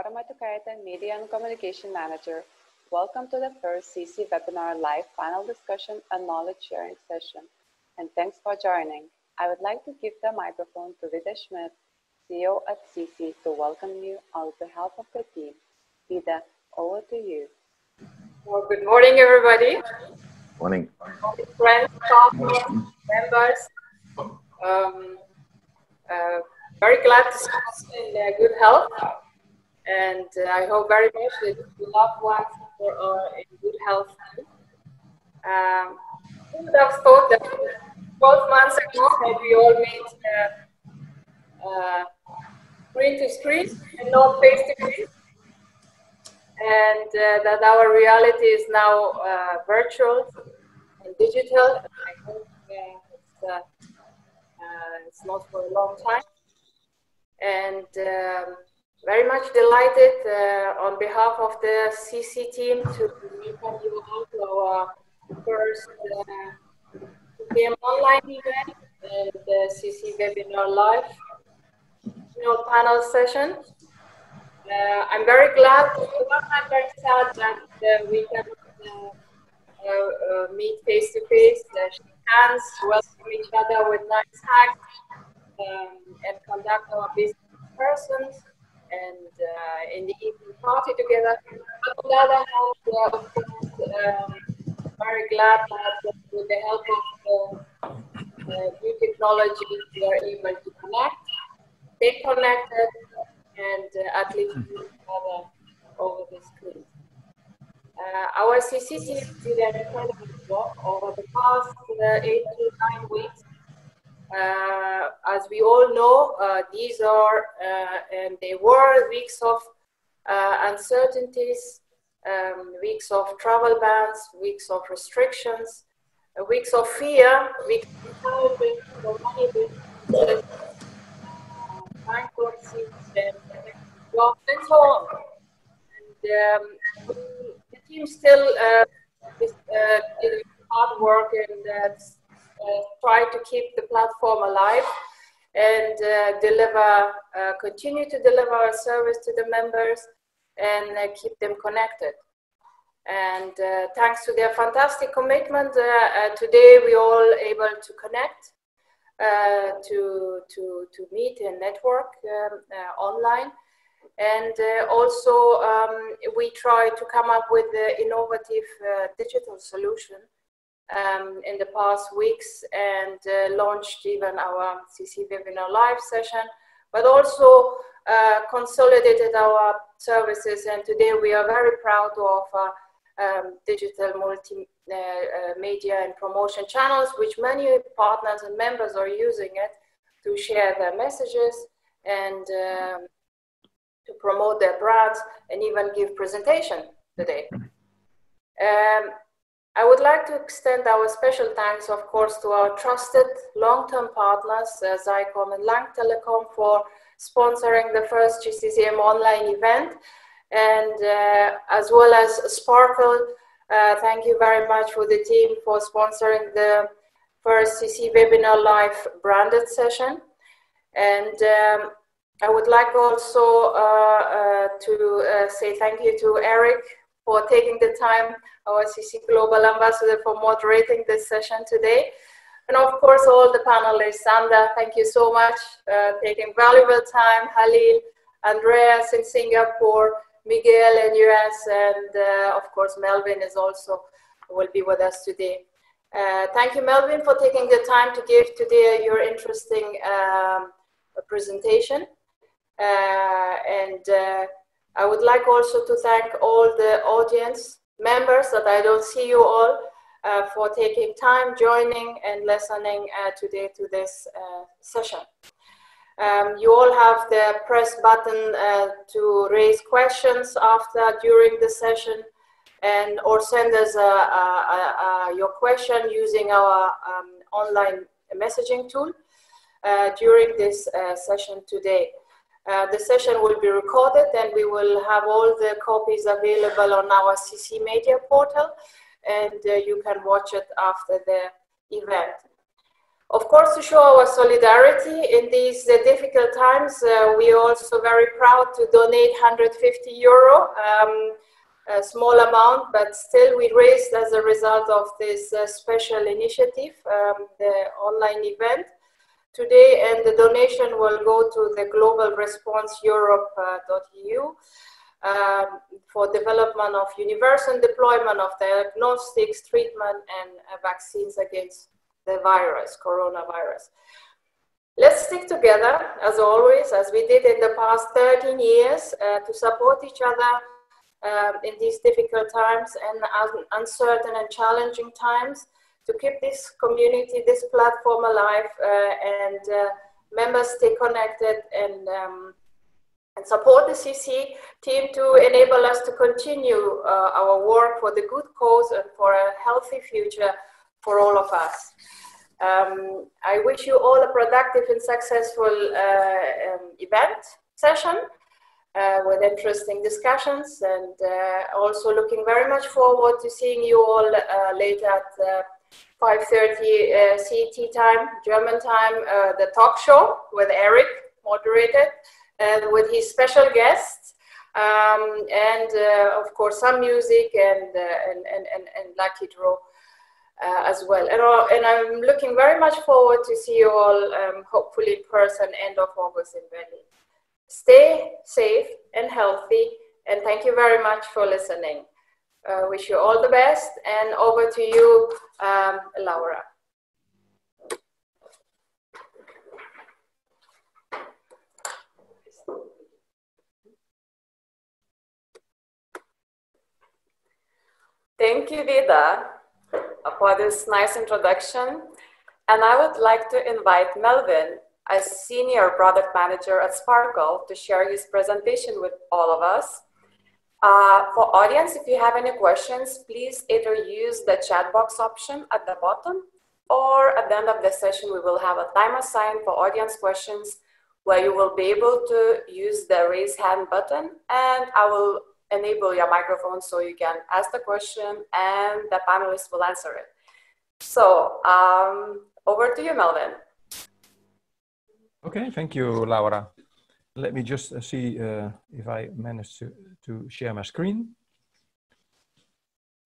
Automatokaita, Media and Communication Manager. Welcome to the first CC-Webinar.live panel discussion and knowledge sharing session. And thanks for joining. I would like to give the microphone to Vida Schmidt, CEO at CC, to welcome you on behalf of the team. Vida, over to you. Well, good morning, everybody. Morning. Friends, partners, members. Very glad to see us in good health, and I hope very much that the loved ones are in good health too. Who would have thought that 12 months ago that we all meet screen to screen and not face to face, and that our reality is now virtual and digital. I hope it's not for a long time. And very much delighted on behalf of the CC team to welcome you all to our first online event and the CC-Webinar.live panel session. I'm very glad, I'm very sad that we can meet face to face, shake hands, welcome each other with nice hugs, and conduct our business in person and in the evening party together. But on the other hand, of course, very glad that with the help of new technology, we are able to connect, stay connected, and at least each other over the screen. Our CC team did an incredible job over the past 8 to 9 weeks. As we all know, these are and they were weeks of uncertainties, weeks of travel bans, weeks of restrictions, weeks of fear, weeks of money business, bankruptcies, and jobs, and so on. And the team still is hard work and try to keep the platform alive and continue to deliver our service to the members and keep them connected. And thanks to their fantastic commitment, today we all able to connect, to meet and network online. And also we try to come up with the innovative digital solution in the past weeks and launched even our CC-Webinar.live session, but also consolidated our services. And today we are very proud to offer digital multimedia and promotion channels, which many partners and members are using it to share their messages and to promote their brands and even give presentation today. I would like to extend our special thanks, of course, to our trusted long-term partners, Zycom and Lang Telecom, for sponsoring the first GCCM online event, and as well as Sparkle. Thank you very much for the team for sponsoring the first CC-Webinar.live branded session. And I would like also to say thank you to Eric for taking the time, our CC Global Ambassador, for moderating this session today. And of course, all the panelists, Sandra, thank you so much, taking valuable time, Halil, Andreas in Singapore, Miguel in US, and of course, Melvin is also will be with us today. Thank you, Melvin, for taking the time to give today your interesting presentation. I would like also to thank all the audience members that I don't see you all for taking time, joining and listening today to this session. You all have the press button to raise questions during the session, and or send us your question using our online messaging tool during this session today. The session will be recorded and we will have all the copies available on our CC Media portal, and you can watch it after the event. Of course, to show our solidarity in these difficult times, we are also very proud to donate €150, a small amount, but still we raised as a result of this special initiative, the online event today, and the donation will go to the Global Response Europe.eu for development of universal deployment of diagnostics, treatment, and vaccines against the virus, coronavirus. Let's stick together, as always, as we did in the past 13 years, to support each other in these difficult times and uncertain and challenging times, to keep this community, this platform alive, and members stay connected and support the CC team to enable us to continue our work for the good cause and for a healthy future for all of us. I wish you all a productive and successful event session with interesting discussions, and also looking very much forward to seeing you all later at 5:30 CET time, German time, the talk show with Eric, moderated, and with his special guests, and of course some music and lucky draw as well. And I'm looking very much forward to see you all, hopefully in person, end of August in Berlin. Stay safe and healthy, and thank you very much for listening. Wish you all the best, and over to you, Laura. Thank you, Vida, for this nice introduction. And I would like to invite Melvin, a senior product manager at Sparkle, to share his presentation with all of us. For audience, if you have any questions, please either use the chat box option at the bottom, or at the end of the session, we will have a time assigned for audience questions where you will be able to use the raise hand button, and I will enable your microphone so you can ask the question and the panelists will answer it. So over to you, Melvin. Okay, thank you, Laura. Let me just see if I manage to share my screen.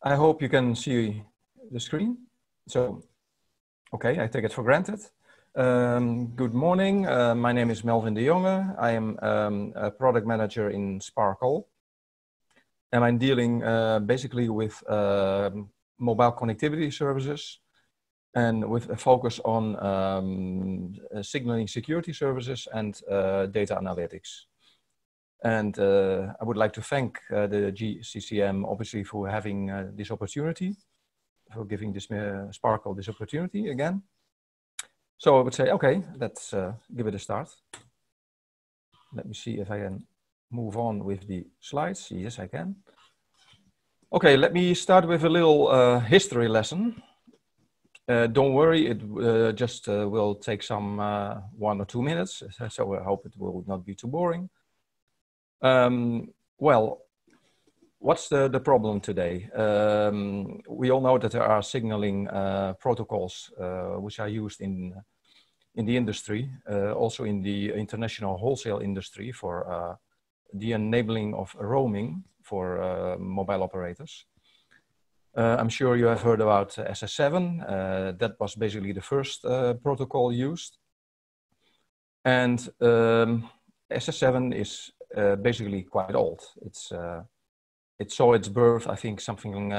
I hope you can see the screen. So, okay, I take it for granted. Good morning, my name is Melvin de Jonge. I am a product manager in Sparkle. And I'm dealing basically with mobile connectivity services and with a focus on signaling security services and data analytics. And I would like to thank the GCCM obviously for having this opportunity, for giving this Sparkle this opportunity again. So I would say, okay, let's give it a start. Let me see if I can move on with the slides. Yes, I can. Okay, let me start with a little history lesson. Don't worry, it just will take some 1 or 2 minutes, so I hope it will not be too boring. Well, what's the problem today? We all know that there are signaling protocols which are used in the industry, also in the international wholesale industry for the enabling of roaming for mobile operators. I'm sure you have heard about SS7. That was basically the first protocol used. And SS7 is basically quite old. It saw its birth, I think, something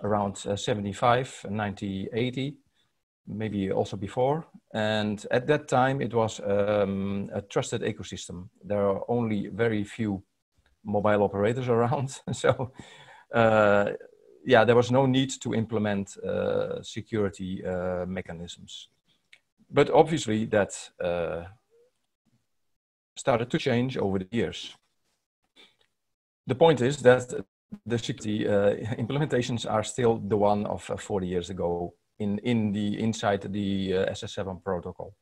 around 75, 90, 80, maybe also before. And at that time, it was a trusted ecosystem. There are only very few mobile operators around. So, yeah, there was no need to implement security mechanisms. But obviously that started to change over the years. The point is that the security implementations are still the one of 40 years ago inside the SS7 protocol.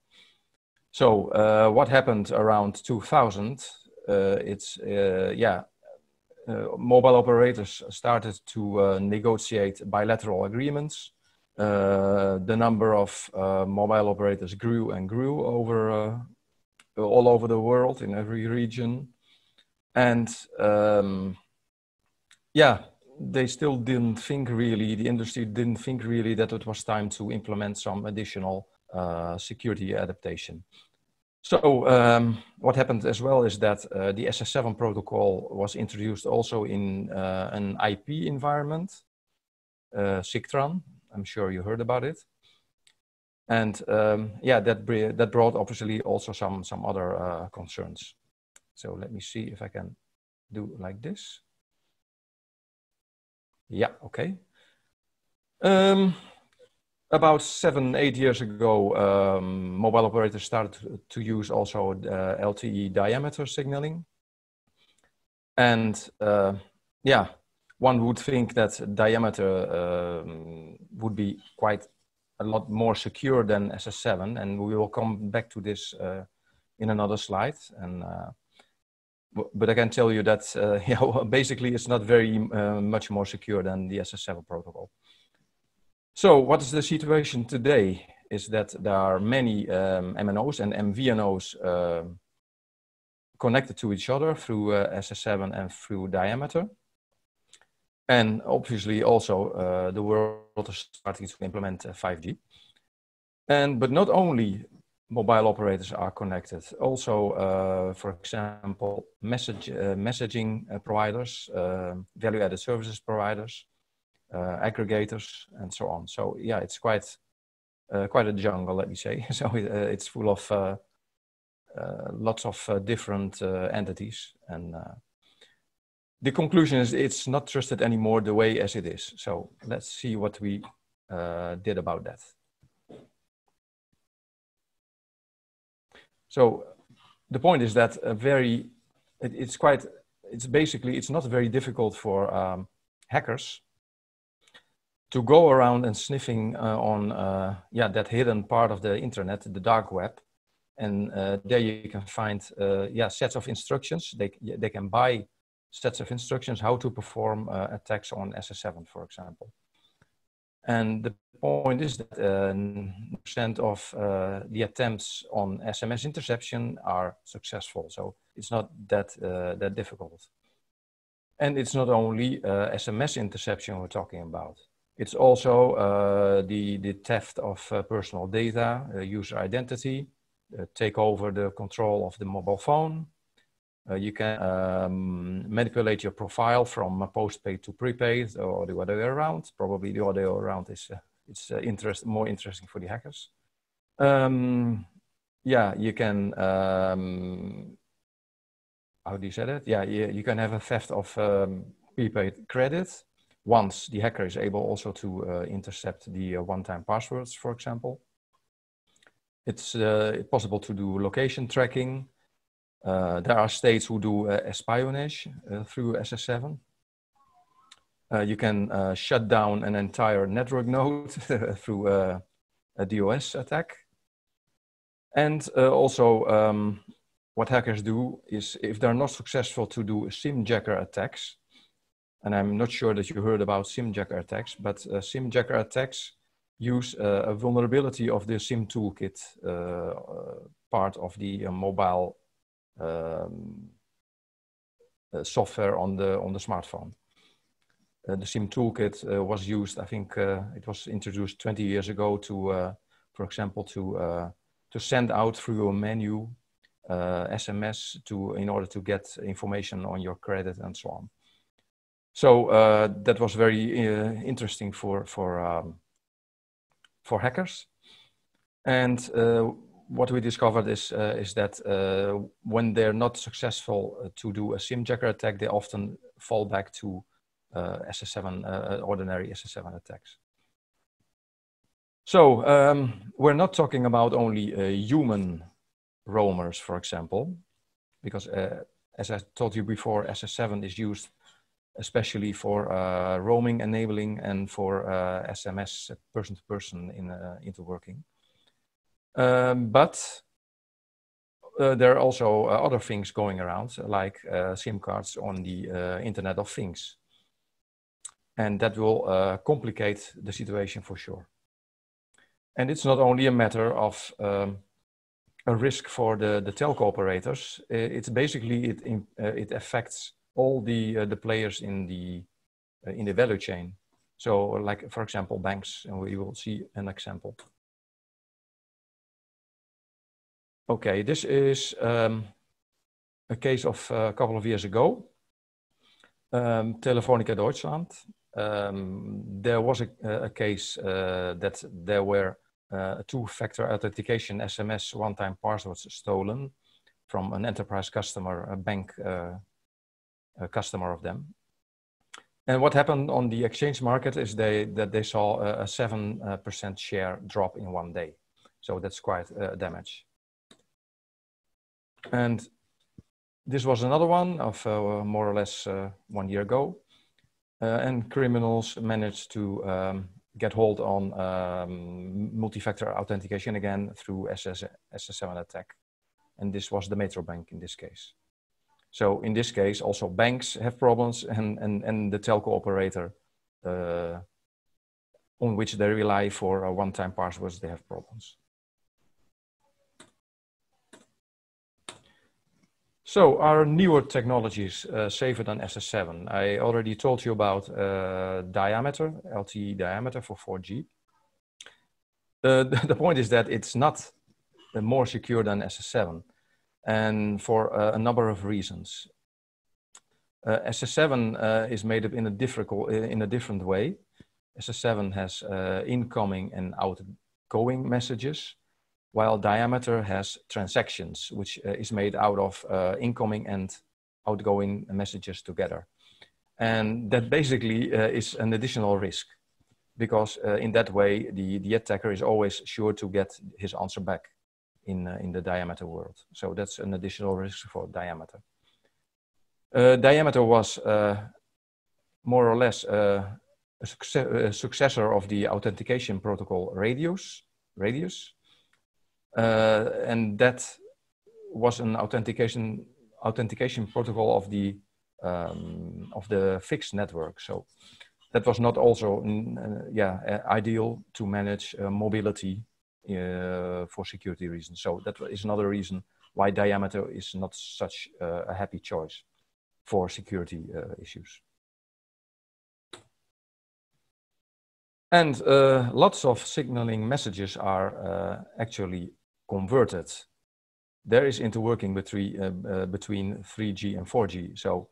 So what happened around 2000? Mobile operators started to negotiate bilateral agreements The number of mobile operators grew and grew over all over the world in every region. And yeah, they still didn't think really, the industry didn't think really that it was time to implement some additional security adaptation. So what happened as well is that the SS7 protocol was introduced also in an IP environment, Cictran. I'm sure you heard about it. And yeah, that brought obviously also some other concerns. So let me see if I can do like this. Yeah, okay. About 7-8 years ago, mobile operators started to use also LTE diameter signaling. And yeah, one would think that diameter would be quite a lot more secure than SS7. And we will come back to this in another slide. And but I can tell you that yeah, basically it's not very much more secure than the SS7 protocol. So what is the situation today is that there are many MNOs and MVNOs connected to each other through SS7 and through diameter. And obviously also the world is starting to implement 5G. But not only mobile operators are connected, also, for example, messaging providers, value-added services providers, aggregators, and so on. So yeah, it's quite a jungle, let me say. So it's full of lots of different entities. And the conclusion is it's not trusted anymore the way as it is. So let's see what we did about that. So the point is that it's not very difficult for hackers to go around and sniffing on yeah, that hidden part of the internet, the dark web. And there you can find yeah, sets of instructions. They can buy sets of instructions how to perform attacks on SS7, for example. And the point is that 90% of the attempts on SMS interception are successful. So it's not that difficult. And it's not only SMS interception we're talking about. It's also the theft of personal data, user identity, take over the control of the mobile phone. You can manipulate your profile from postpaid to prepaid or the other way around. Probably the other way around is more interesting for the hackers. Yeah, you can, how do you say that? Yeah, you can have a theft of prepaid credit once the hacker is able also to intercept the one-time passwords, for example. It's possible to do location tracking. There are states who do espionage through SS7. You can shut down an entire network node through a DOS attack. And also what hackers do is if they're not successful to do SIM jacker attacks, and I'm not sure that you heard about SIM jacker attacks, but SIM jacker attacks use a vulnerability of the SIM toolkit part of the mobile software on the smartphone. The SIM toolkit was used, I think it was introduced 20 years ago to, for example, to send out through a menu SMS in order to get information on your credit and so on. So that was very interesting for hackers. And what we discovered is that when they're not successful to do a SIM jacker attack, they often fall back to SS7, ordinary SS7 attacks. So we're not talking about only human roamers, for example, because as I told you before, SS7 is used especially for roaming enabling and for SMS person-to-person interworking. But there are also other things going around, like SIM cards on the Internet of Things. And that will complicate the situation for sure. And it's not only a matter of a risk for the telco operators. It's basically, it affects all the players in the value chain. So like, for example, banks, and we will see an example. Okay, this is a case of a couple of years ago. Telefonica Deutschland. There was a case that there were a two-factor authentication SMS one-time passwords stolen from an enterprise customer, a bank customer of them. And what happened on the exchange market is that they saw a 7% share drop in one day. So that's quite damage. And this was another one of more or less 1 year ago. And criminals managed to get hold on multi-factor authentication again through SS7 attack. And this was the Metro Bank in this case. So in this case, also banks have problems, and the telco operator on which they rely for one-time passwords, they have problems. So are newer technologies safer than SS7? I already told you about diameter, LTE diameter for 4G. The point is that it's not more secure than SS7, and for a number of reasons. SS7 is made up in a different way. SS7 has incoming and outgoing messages, while diameter has transactions, which is made out of incoming and outgoing messages together. And that basically is an additional risk, because in that way, the attacker is always sure to get his answer back in the diameter world. So that's an additional risk for diameter. Diameter was more or less a successor of the authentication protocol Radius. And that was an authentication protocol of the fixed network. So that was not also ideal to manage mobility for security reasons. So that is another reason why diameter is not such a happy choice for security issues. And lots of signaling messages are actually converted. There is interworking between 3G and 4G. So,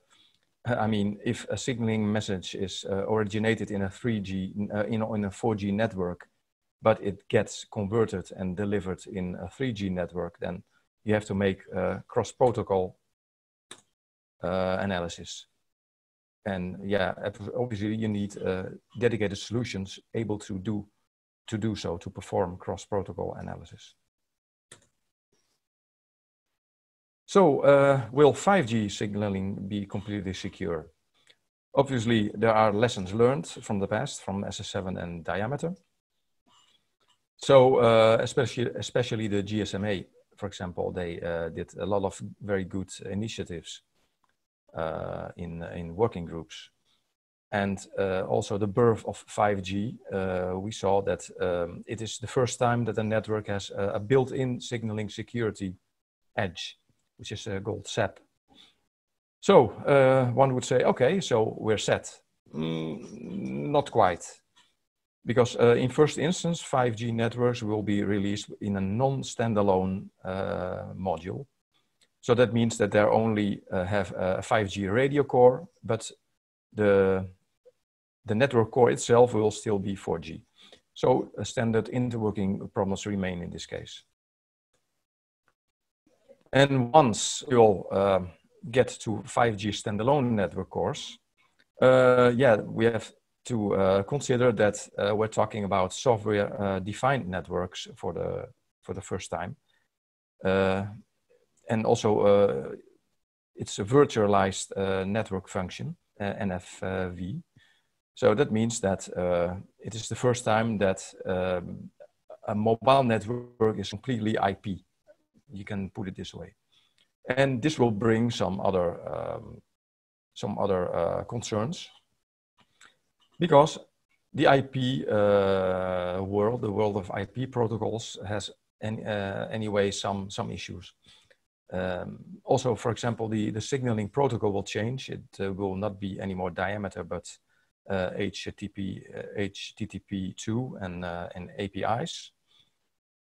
I mean, if a signaling message is originated in a 4G network, but it gets converted and delivered in a 3G network, then you have to make cross-protocol analysis. And yeah, obviously you need dedicated solutions able to do so, to perform cross-protocol analysis. So will 5G signaling be completely secure? Obviously, there are lessons learned from the past, from SS7 and diameter. So especially the GSMA, for example, they did a lot of very good initiatives in working groups. And also the birth of 5G, we saw that it is the first time that a network has a built-in signaling security edge, which is called SAP. So one would say, okay, so we're set. Not quite. Because in first instance, 5G networks will be released in a non-standalone module. So that means that they only have a 5G radio core, but the network core itself will still be 4G. So standard interworking problems remain in this case. And once you'll get to 5G standalone network cores, we have to consider that we're talking about software-defined networks for the first time. And also, it's a virtualized network function, NFV. So that means that it is the first time that a mobile network is completely IP. You can put it this way. And this will bring some other concerns, because The IP world, the world of IP protocols, has anyway some issues. Also, for example, the signaling protocol will change. It will not be any more diameter, but HTTP2 and APIs.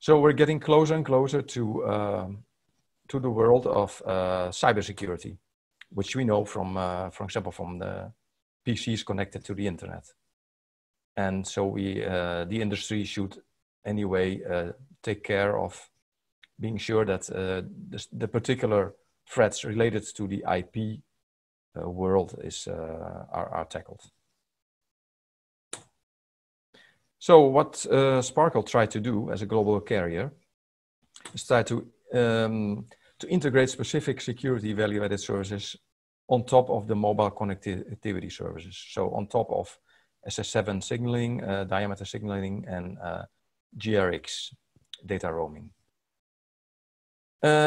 So we're getting closer and closer to the world of cybersecurity, which we know from, for example, from the PCs connected to the internet. And so the industry should anyway take care of being sure that the particular threats related to the IP world are tackled. So what Sparkle tried to do as a global carrier is try to integrate specific security value-added services on top of the mobile connectivity services. So on top of SS7 signaling, diameter signaling, and GRX data roaming.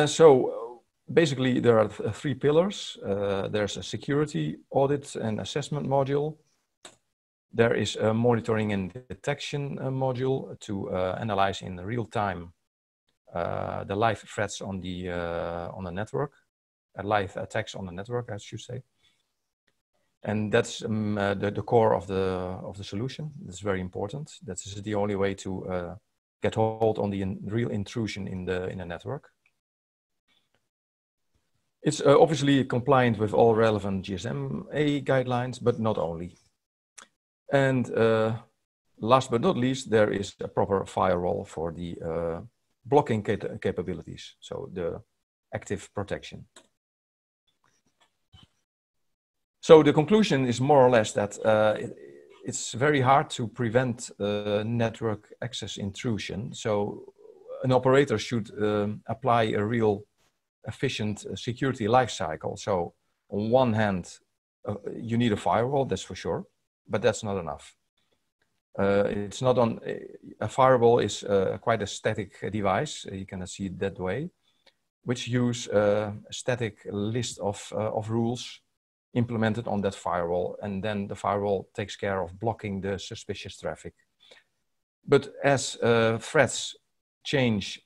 So basically there are three pillars. There's a security audit and assessment module. There is a monitoring and detection module to analyze in real time the live threats on the network, live attacks on the network, I should say. And that's the core of the solution. It's very important. That is the only way to get hold on the real intrusion in the network. It's obviously compliant with all relevant GSMA guidelines, but not only. And last but not least, there is a proper firewall for the blocking capabilities, so the active protection. So the conclusion is more or less that it's very hard to prevent network access intrusion. So an operator should apply a real efficient security lifecycle. So on one hand, you need a firewall, that's for sure, but that's not enough. It's not on a firewall is quite a static device. You can see it that way, which use a static list of rules implemented on that firewall, and then the firewall takes care of blocking the suspicious traffic. But as threats change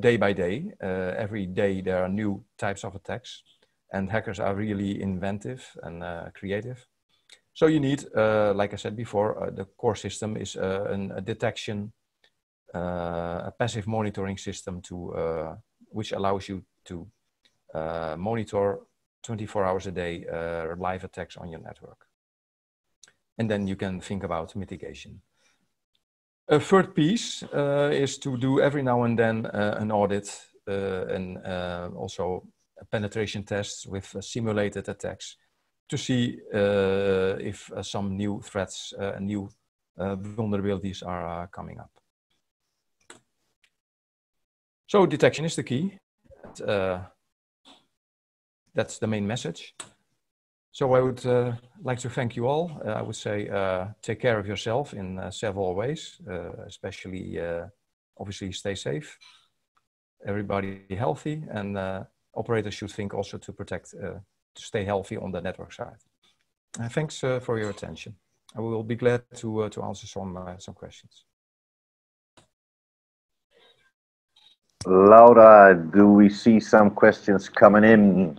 day by day, every day there are new types of attacks, and hackers are really inventive and creative. So you need, like I said before, the core system is a detection, a passive monitoring system which allows you to monitor 24 hours a day live attacks on your network. And then you can think about mitigation. A third piece is to do every now and then an audit and also penetration tests with simulated attacks to see if some new threats, new vulnerabilities are coming up. So detection is the key. That's the main message. So I would like to thank you all. I would say take care of yourself in several ways, especially obviously stay safe, everybody healthy, and operators should think also to protect, to stay healthy on the network side. Thanks for your attention. I will be glad to answer some questions. Laura, do we see some questions coming in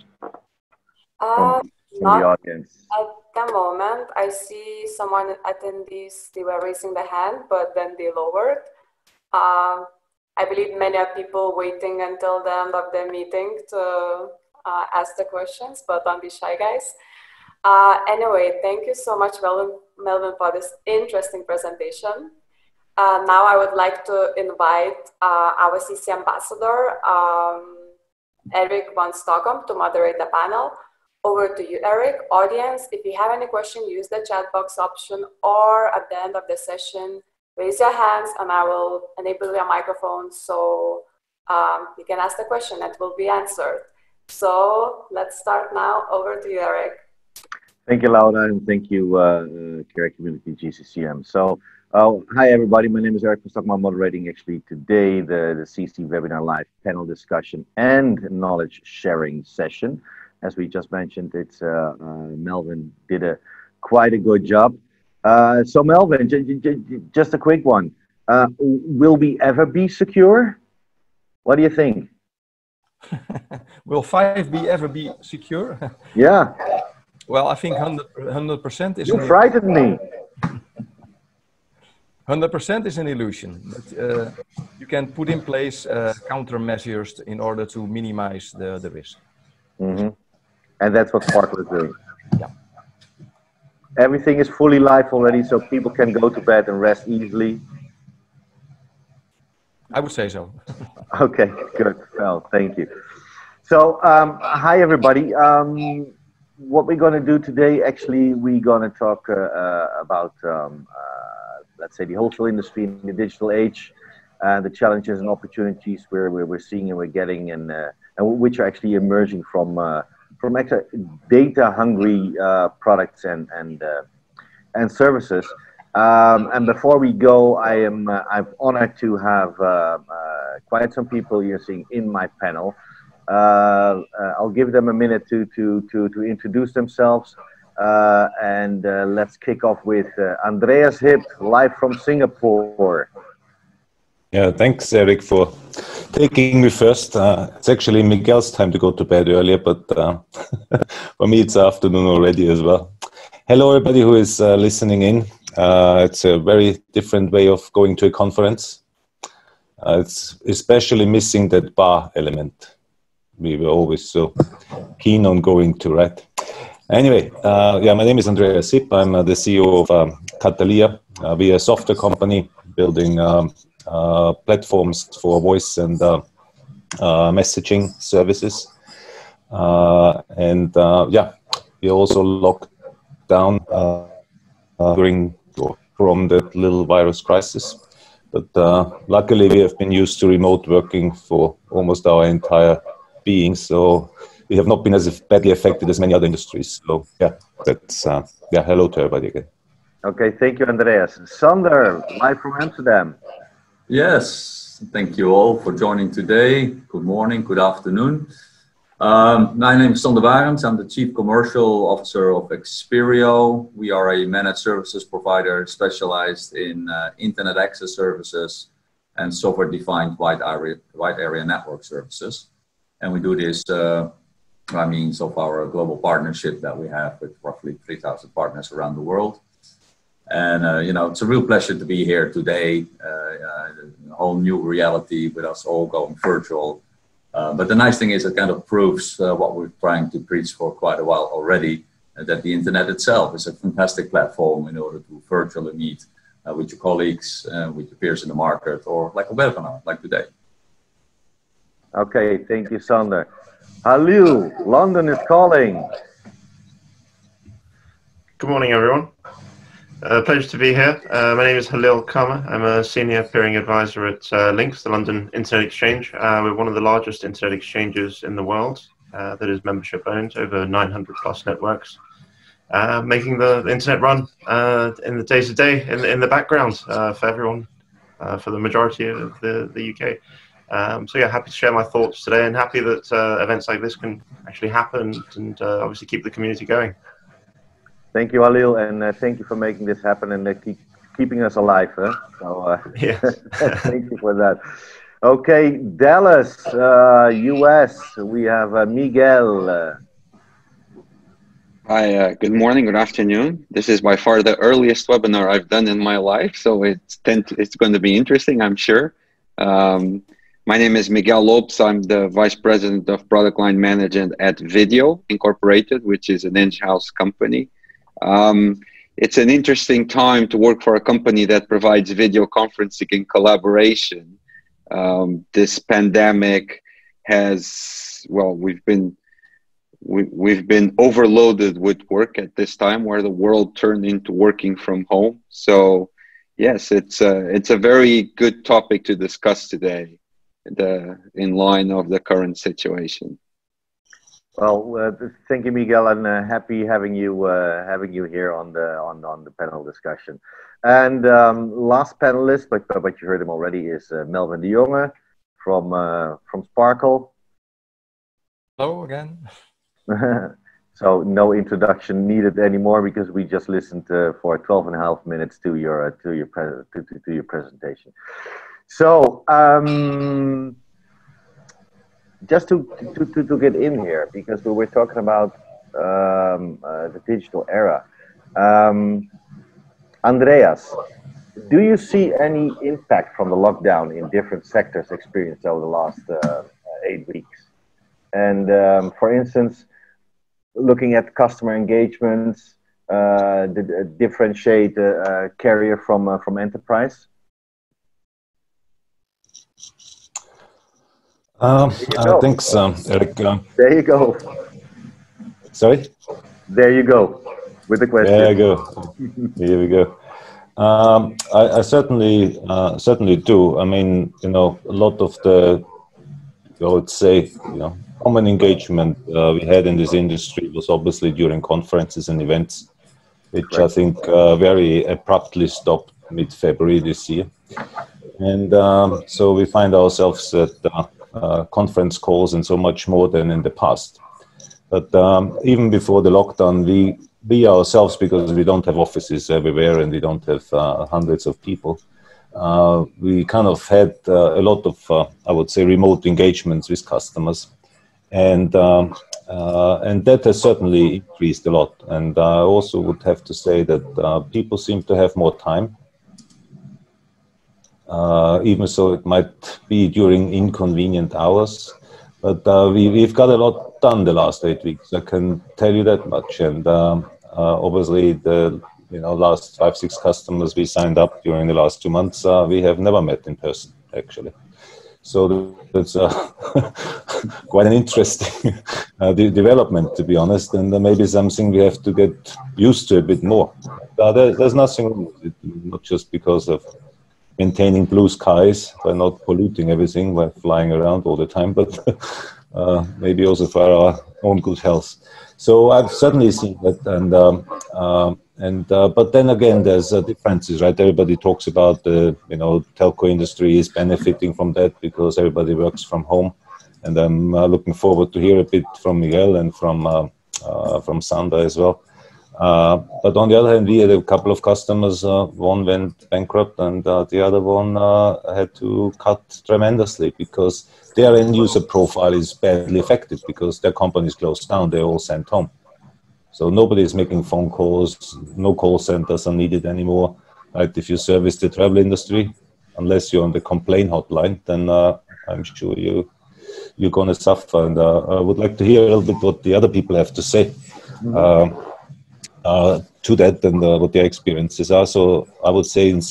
from the audience? At the moment, I see someone attendees, they were raising the hand, but then they lowered. I believe many are people waiting until the end of the meeting to ask the questions, but don't be shy, guys. Anyway, thank you so much, Melvin, for this interesting presentation. Now I would like to invite our CC ambassador, Eric von Stockholm, to moderate the panel. Over to you, Eric. Audience, if you have any question, use the chat box option, or at the end of the session, raise your hands and I will enable your microphone so you can ask the question and it will be answered. So let's start now. Over to you, Eric. Thank you, Laura, and thank you, Carrier Community GCCM. So, hi everybody, my name is Eric von Stockholm. I'm moderating actually today the CC-Webinar.live panel discussion and knowledge sharing session. As we just mentioned, it's Melvin did quite a good job. So Melvin, just a quick one. Will we ever be secure? What do you think? Will 5G ever be secure? Yeah. Well, I think 100% is You frightened me. 100% is an illusion. But, you can put in place countermeasures in order to minimize the risk. Mm-hmm. And that's what Sparkle is doing. Yeah. Everything is fully live already, so people can go to bed and rest easily. I would say so. Okay, good. Well, thank you. So, hi everybody. What we're going to do today, actually, we're going to talk about, let's say, the wholesale industry in the digital age, the challenges and opportunities we're seeing and we're getting, and which are actually emerging from data-hungry products and services. And before we go, I'm honored to have quite some people you're seeing in my panel. I'll give them a minute to introduce themselves, and let's kick off with Andreas Hip, live from Singapore. Yeah, thanks, Eric, for taking me first. It's actually Miguel's time to go to bed earlier, but for me it's afternoon already as well. Hello, everybody who is listening in. It's a very different way of going to a conference. It's especially missing that bar element we were always so keen on going to, right? Anyway, yeah, my name is Andreas Sipp. I'm the CEO of Catalia. We are a software company building platforms for voice and messaging services. Yeah, we also locked down from that little virus crisis. But luckily, we have been used to remote working for almost our entire being, so we have not been as badly affected as many other industries. So yeah, that's yeah. Hello to everybody again. Okay, thank you, Andreas. Sander, live from Amsterdam. Yes, thank you all for joining today. Good morning, good afternoon. My name is Sander Warens. I'm the Chief Commercial Officer of Experio. We are a managed services provider specialized in internet access services and software-defined wide area network services. And we do this by means of our global partnership that we have with roughly 3,000 partners around the world. And, you know, it's a real pleasure to be here today, a whole new reality with us all going virtual. But the nice thing is it kind of proves what we're trying to preach for quite a while already, that the internet itself is a fantastic platform in order to virtually meet with your colleagues, with your peers in the market, or like a webinar like today. Okay, thank you, Sander. Halil, London is calling. Good morning, everyone. Pleasure to be here. My name is Halil Kama. I'm a senior peering advisor at Links, the London Internet Exchange. We're one of the largest internet exchanges in the world that is membership owned, over 900 plus networks, making the internet run in the day-to-day in the background for everyone, for the majority of the UK. So yeah, happy to share my thoughts today, and happy that events like this can actually happen and obviously keep the community going. Thank you, Halil, and thank you for making this happen and keeping us alive. Huh? So, yes. Thank you for that. Okay, Dallas, US, we have Miguel. Hi, good morning, good afternoon. This is by far the earliest webinar I've done in my life, so it's going to be interesting, I'm sure. My name is Miguel Lopes. I'm the Vice President of Product Line Management at Video Incorporated, which is an in-house company. It's an interesting time to work for a company that provides video conferencing and collaboration. This pandemic has, well, we've been overloaded with work at this time, where the world turned into working from home. So yes, it's a very good topic to discuss today, in line of the current situation. Well, thank you, Miguel, and happy having you here on the panel discussion. And last panelist, but you heard him already, is Melvin de Jonge from Sparkle. Hello again. So no introduction needed anymore because we just listened for 12.5 minutes to your presentation. So just to get in here, because we were talking about the digital era. Andreas, do you see any impact from the lockdown in different sectors experienced over the last 8 weeks? And for instance, looking at customer engagements, differentiate carrier from enterprise? Thanks, Eric. There you go. Sorry? There you go with the question. There you go. Here we go. I certainly do. I mean, you know, a lot of the, I would say, you know, common engagement we had in this industry was obviously during conferences and events, which I think very abruptly stopped mid-February this year. And so we find ourselves at conference calls and so much more than in the past. But even before the lockdown, we ourselves, because we don't have offices everywhere and we don't have hundreds of people, we kind of had a lot of, I would say, remote engagements with customers. And that has certainly increased a lot. And I also would have to say that people seem to have more time. Even so, it might be during inconvenient hours. But we've got a lot done the last 8 weeks, I can tell you that much. And obviously, the last 5-6 customers we signed up during the last 2 months, we have never met in person, actually. So that's quite an interesting development, to be honest, and maybe something we have to get used to a bit more. There's nothing wrong with it, not just because of maintaining blue skies by not polluting everything by flying around all the time, but maybe also for our own good health. So I've certainly seen that, but then again, there's differences, right? Everybody talks about the telco industry is benefiting from that because everybody works from home, and I'm looking forward to hear a bit from Miguel and from Sandra as well. But on the other hand, we had a couple of customers. One went bankrupt, and the other one had to cut tremendously because their end user profile is badly affected because their company is closed down. They're all sent home. So nobody is making phone calls. No call centers are needed anymore. Right? If you service the travel industry, unless you're on the complaint hotline, then I'm sure you're going to suffer. And I would like to hear a little bit what the other people have to say. To that and what their experiences are. So I would say in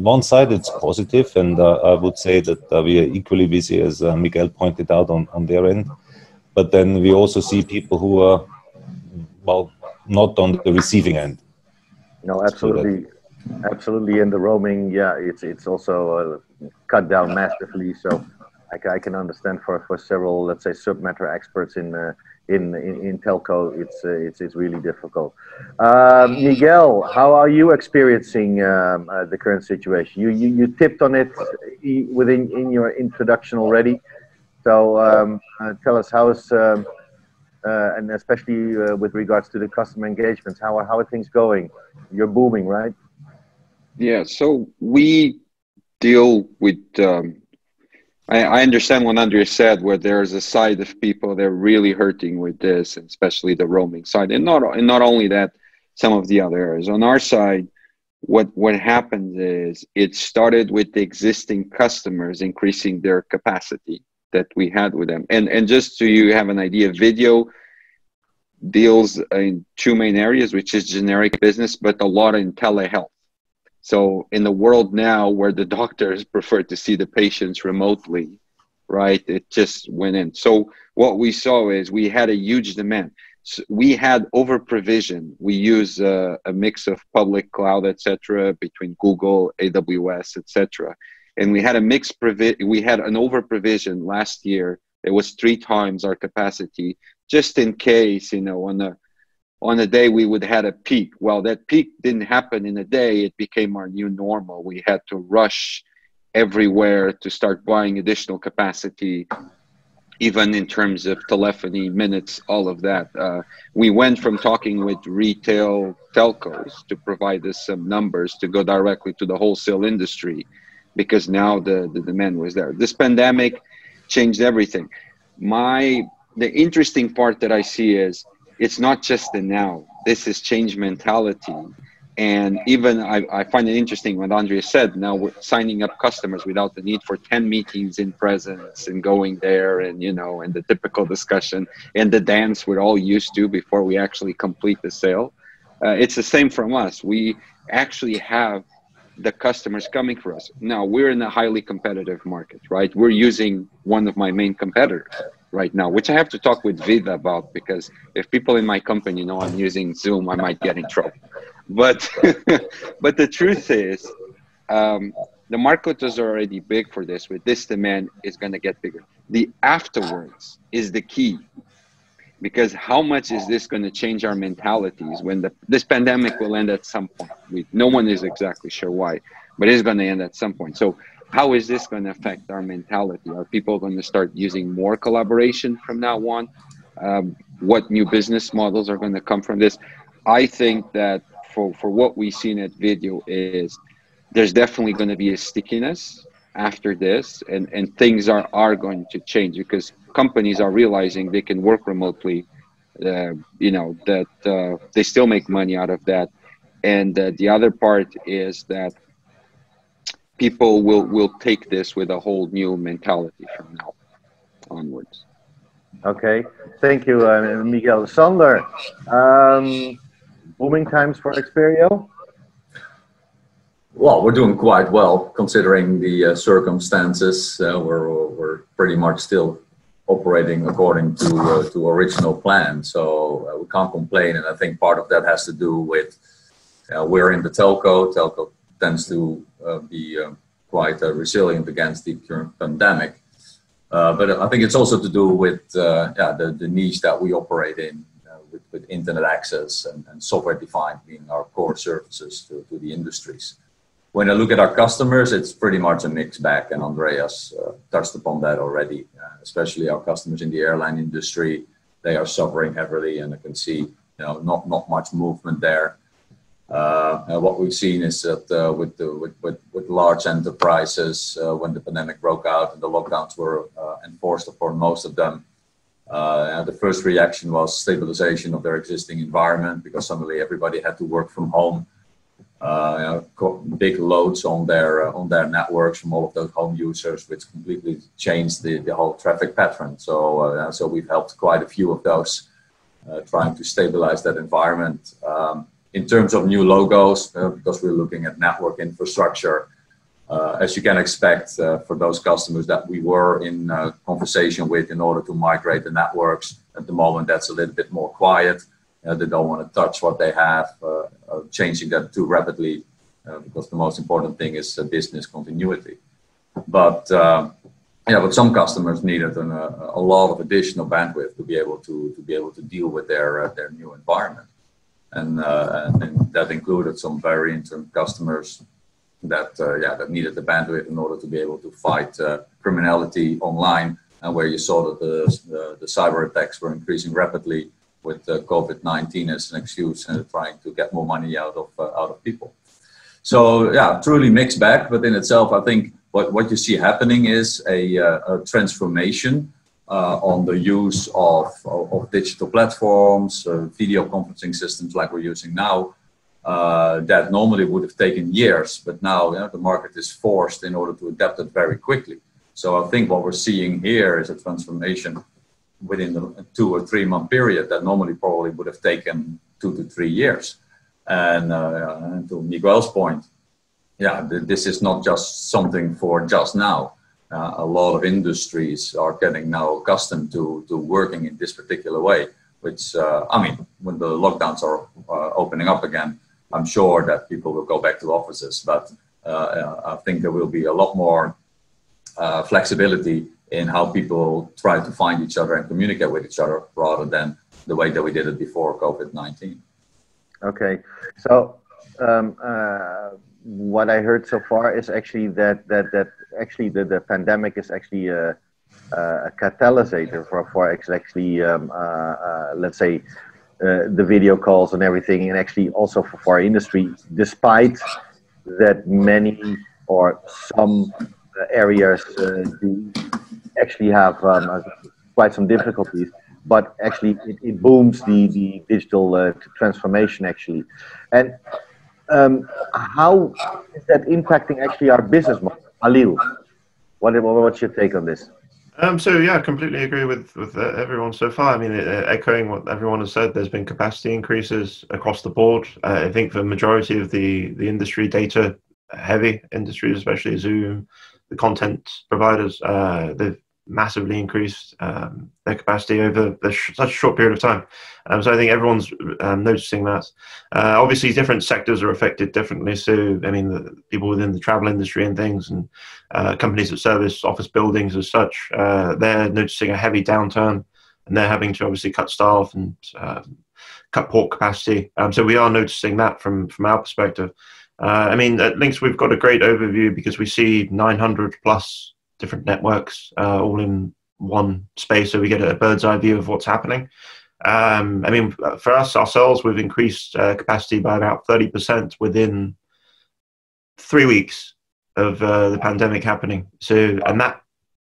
one side it's positive, and I would say that we are equally busy, as Miguel pointed out, on their end. But then we also see people who are, well, not on the receiving end. No, absolutely. Absolutely. And the roaming, yeah, it's also cut down massively. So I can understand for several, let's say, subject experts in telco, it's really difficult. Miguel, how are you experiencing the current situation? You tipped on it in your introduction already. So tell us how is and especially with regards to the customer engagements, how are things going? You're booming, right? Yeah. So we deal with. I understand what Andrea said, where there's a side of people they're really hurting with this, and especially the roaming side, and not only that, some of the other areas. On our side, what happens is it started with the existing customers increasing their capacity that we had with them, and just so you have an idea, video deals in 2 main areas, which is generic business, but a lot in telehealth. So in the world now where the doctors prefer to see the patients remotely, right, it just went in. So what we saw is we had a huge demand. So we had over provision. We use a mix of public cloud, etc., between Google, AWS, etc. And we had a mixed we had an over provision last year. It was 3 times our capacity, just in case, on a day we would have a peak. Well, that peak didn't happen in a day. It became our new normal. We had to rush everywhere to start buying additional capacity even in terms of telephony, minutes, all of that. We went from talking with retail telcos to provide us some numbers to go directly to the wholesale industry, because now the demand was there. This pandemic changed everything. The interesting part that I see is it's not just the now. This is change mentality. And even I find it interesting what Andrea said, now we're signing up customers without the need for 10 meetings in presence and going there and, you know, and the typical discussion and the dance we're all used to before we actually complete the sale. It's the same from us. We actually have the customers coming for us. Now, we're in a highly competitive market, right? We're using one of my main competitors right now, which I have to talk with Vida about, because if people in my company know I'm using Zoom, I might get in trouble. But but the truth is, the market is already big for this. With this demand, it's going to get bigger. The afterwards is the key, because how much is this going to change our mentalities when this pandemic will end at some point? No one is exactly sure why, but it's going to end at some point. So how is this going to affect our mentality? Are people going to start using more collaboration from now on? What new business models are going to come from this? I think that for what we see in that video is there's definitely going to be a stickiness after this, and things are going to change, because companies are realizing they can work remotely, you know, that they still make money out of that. And the other part is that people will take this with a whole new mentality from now onwards. Okay, thank you, Miguel. Sander, booming times for Experio? Well, we're doing quite well considering the circumstances. We're pretty much still operating according to original plan, so we can't complain. And I think part of that has to do with we're in the telco. Telco tends to be quite resilient against the current pandemic. But I think it's also to do with the niche that we operate in, with internet access and software-defined being our core services to the industries. When I look at our customers, it's pretty much a mixed bag, and Andreas touched upon that already. Especially our customers in the airline industry, they are suffering heavily, and I can see not much movement there. What we've seen is that with large enterprises, when the pandemic broke out and the lockdowns were enforced upon most of them, the first reaction was stabilization of their existing environment, because suddenly everybody had to work from home. Big loads on their networks from all of those home users, which completely changed the whole traffic pattern. So we've helped quite a few of those, trying to stabilize that environment. In terms of new logos, because we're looking at network infrastructure, as you can expect, for those customers that we were in conversation with in order to migrate the networks, at the moment that's a little bit more quiet. They don't want to touch what they have, changing that too rapidly, because the most important thing is business continuity. But some customers needed a lot of additional bandwidth to be able to deal with their new environment. And that included some very internal customers that needed the bandwidth in order to be able to fight criminality online, and where you saw that the cyber attacks were increasing rapidly with COVID-19 as an excuse, and trying to get more money out of people. So truly mixed bag, but in itself, I think what you see happening is a transformation on the use of digital platforms, video conferencing systems like we're using now, that normally would have taken years, but now the market is forced in order to adapt it very quickly. So I think what we're seeing here is a transformation within the 2 or 3 month period that normally probably would have taken 2 to 3 years. And to Miguel's point, this is not just something for just now. A lot of industries are getting now accustomed to working in this particular way, which, when the lockdowns are opening up again, I'm sure that people will go back to offices, but I think there will be a lot more flexibility in how people try to find each other and communicate with each other, rather than the way that we did it before COVID-19. Okay, so what I heard so far is actually that actually the pandemic is actually a catalyst for actually, let's say, the video calls and everything, and actually also for our industry, despite that many or some areas do actually have quite some difficulties, but actually it booms the digital transformation actually. And how is that impacting actually our business model? Halil, what's your take on this? So yeah, I completely agree with everyone so far. I mean, echoing what everyone has said, there's been capacity increases across the board. I think for the majority of the industry, data heavy industries, especially Zoom, the content providers, they've massively increased their capacity over such a short period of time. So I think everyone's noticing that. Obviously, different sectors are affected differently. So, I mean, the people within the travel industry and things, and companies that service office buildings as such, they're noticing a heavy downturn, and they're having to obviously cut staff and cut port capacity. So we are noticing that from our perspective. I mean, at Links, we've got a great overview because we see 900 plus different networks all in one space, so we get a bird's eye view of what's happening. I mean, for us ourselves, we've increased capacity by about 30% within 3 weeks of the pandemic happening. So, and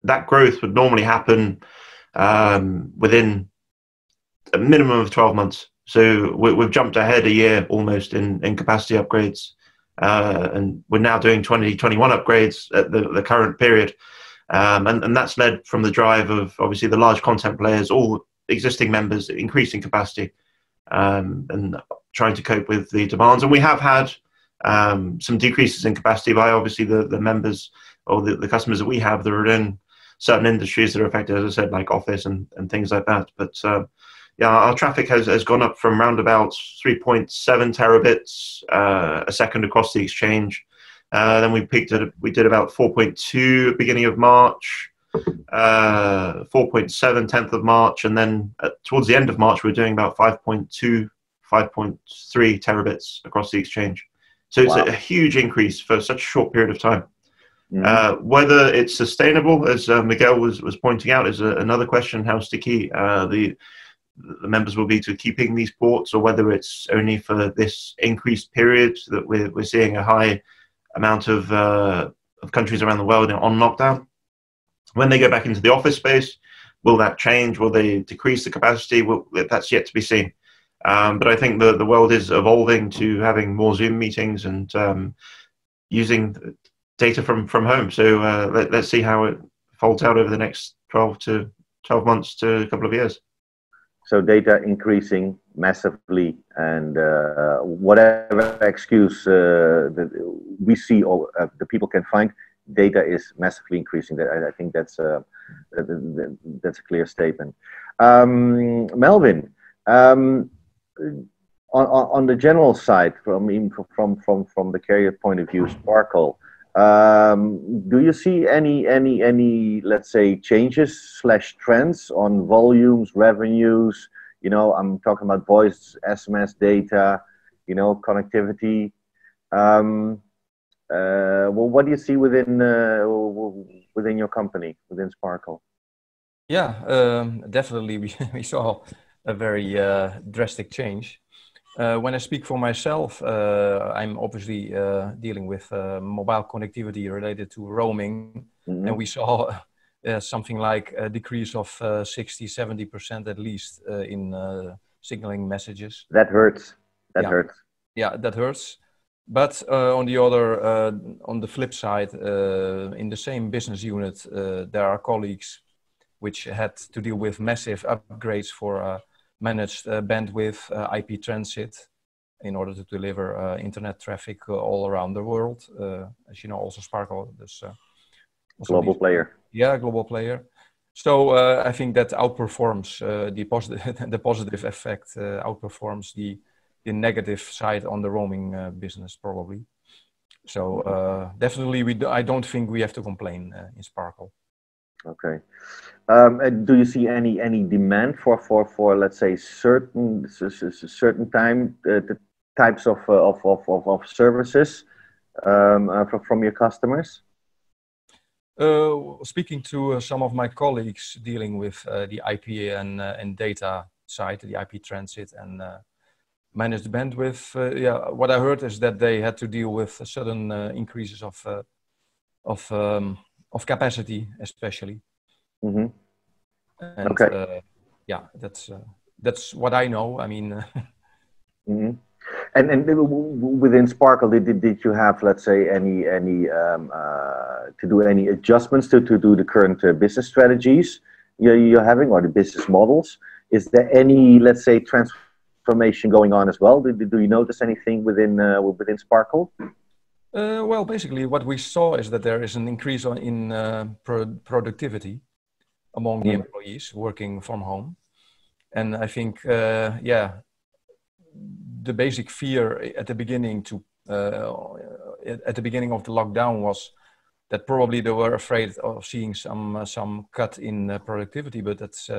that growth would normally happen within a minimum of 12 months. So we've jumped ahead a year almost in capacity upgrades. And we're now doing 2021 upgrades at the current period. And that's led from the drive of obviously the large content players, all existing members increasing capacity and trying to cope with the demands. And we have had some decreases in capacity by obviously the members or the customers that we have that are in certain industries that are affected, as I said, like office and things like that. But yeah, our traffic has gone up from around about 3.7 terabits a second across the exchange. Then we did about 4.2 at the beginning of March, 4.7 10th of March, and then towards the end of March we were doing about 5.2, 5.3 terabits across the exchange. So it's a huge increase for such a short period of time. Whether it's sustainable, as Miguel was pointing out, is another question, how sticky the members will be to keeping these ports, or whether it's only for this increased period that we're seeing a high amount of countries around the world on lockdown. When they go back into the office space, will that change? Will they decrease the capacity? That's yet to be seen. But I think the world is evolving to having more Zoom meetings and using data from home. So let's see how it folds out over the next 12 months to a couple of years. So data increasing massively, and whatever excuse that we see or the people can find, data is massively increasing. I think that's a clear statement. Melvin, on the general side, from the carrier point of view, Sparkle, do you see any let's say changes / trends on volumes, revenues? You know, I'm talking about voice, SMS data, you know, connectivity. Well, what do you see within your company, within Sparkle? Yeah, definitely we saw a very drastic change. When I speak for myself, I'm obviously dealing with mobile connectivity related to roaming. And we saw something like a decrease of 60–70% at least in signaling messages. That hurts. That hurts. Yeah, that hurts. But on the flip side, in the same business unit, there are colleagues which had to deal with massive upgrades for managed bandwidth, IP transit, in order to deliver internet traffic all around the world. As you know, also Sparkle is global player. Yeah, global player. So I think that outperforms the positive effect outperforms the negative side on the roaming business probably. So definitely, I don't think we have to complain in Sparkle. Okay. Do you see any demand for let's say certain types of services from your customers? Speaking to some of my colleagues dealing with the IP and data side, the IP transit and managed bandwidth, yeah, what I heard is that they had to deal with sudden increases of capacity, especially. Mm-hmm. And okay. Yeah, that's what I know. I mean. Mm-hmm. And within Sparkle, did you have, let's say, any to do any adjustments to do the current business strategies you're having, or the business models? Is there any, let's say, transformation going on as well? Do you notice anything within Sparkle? Well, basically, what we saw is that there is an increase in productivity among the employees working from home, and I think, yeah, the basic fear at the beginning at the beginning of the lockdown was that probably they were afraid of seeing some cut in productivity, but that's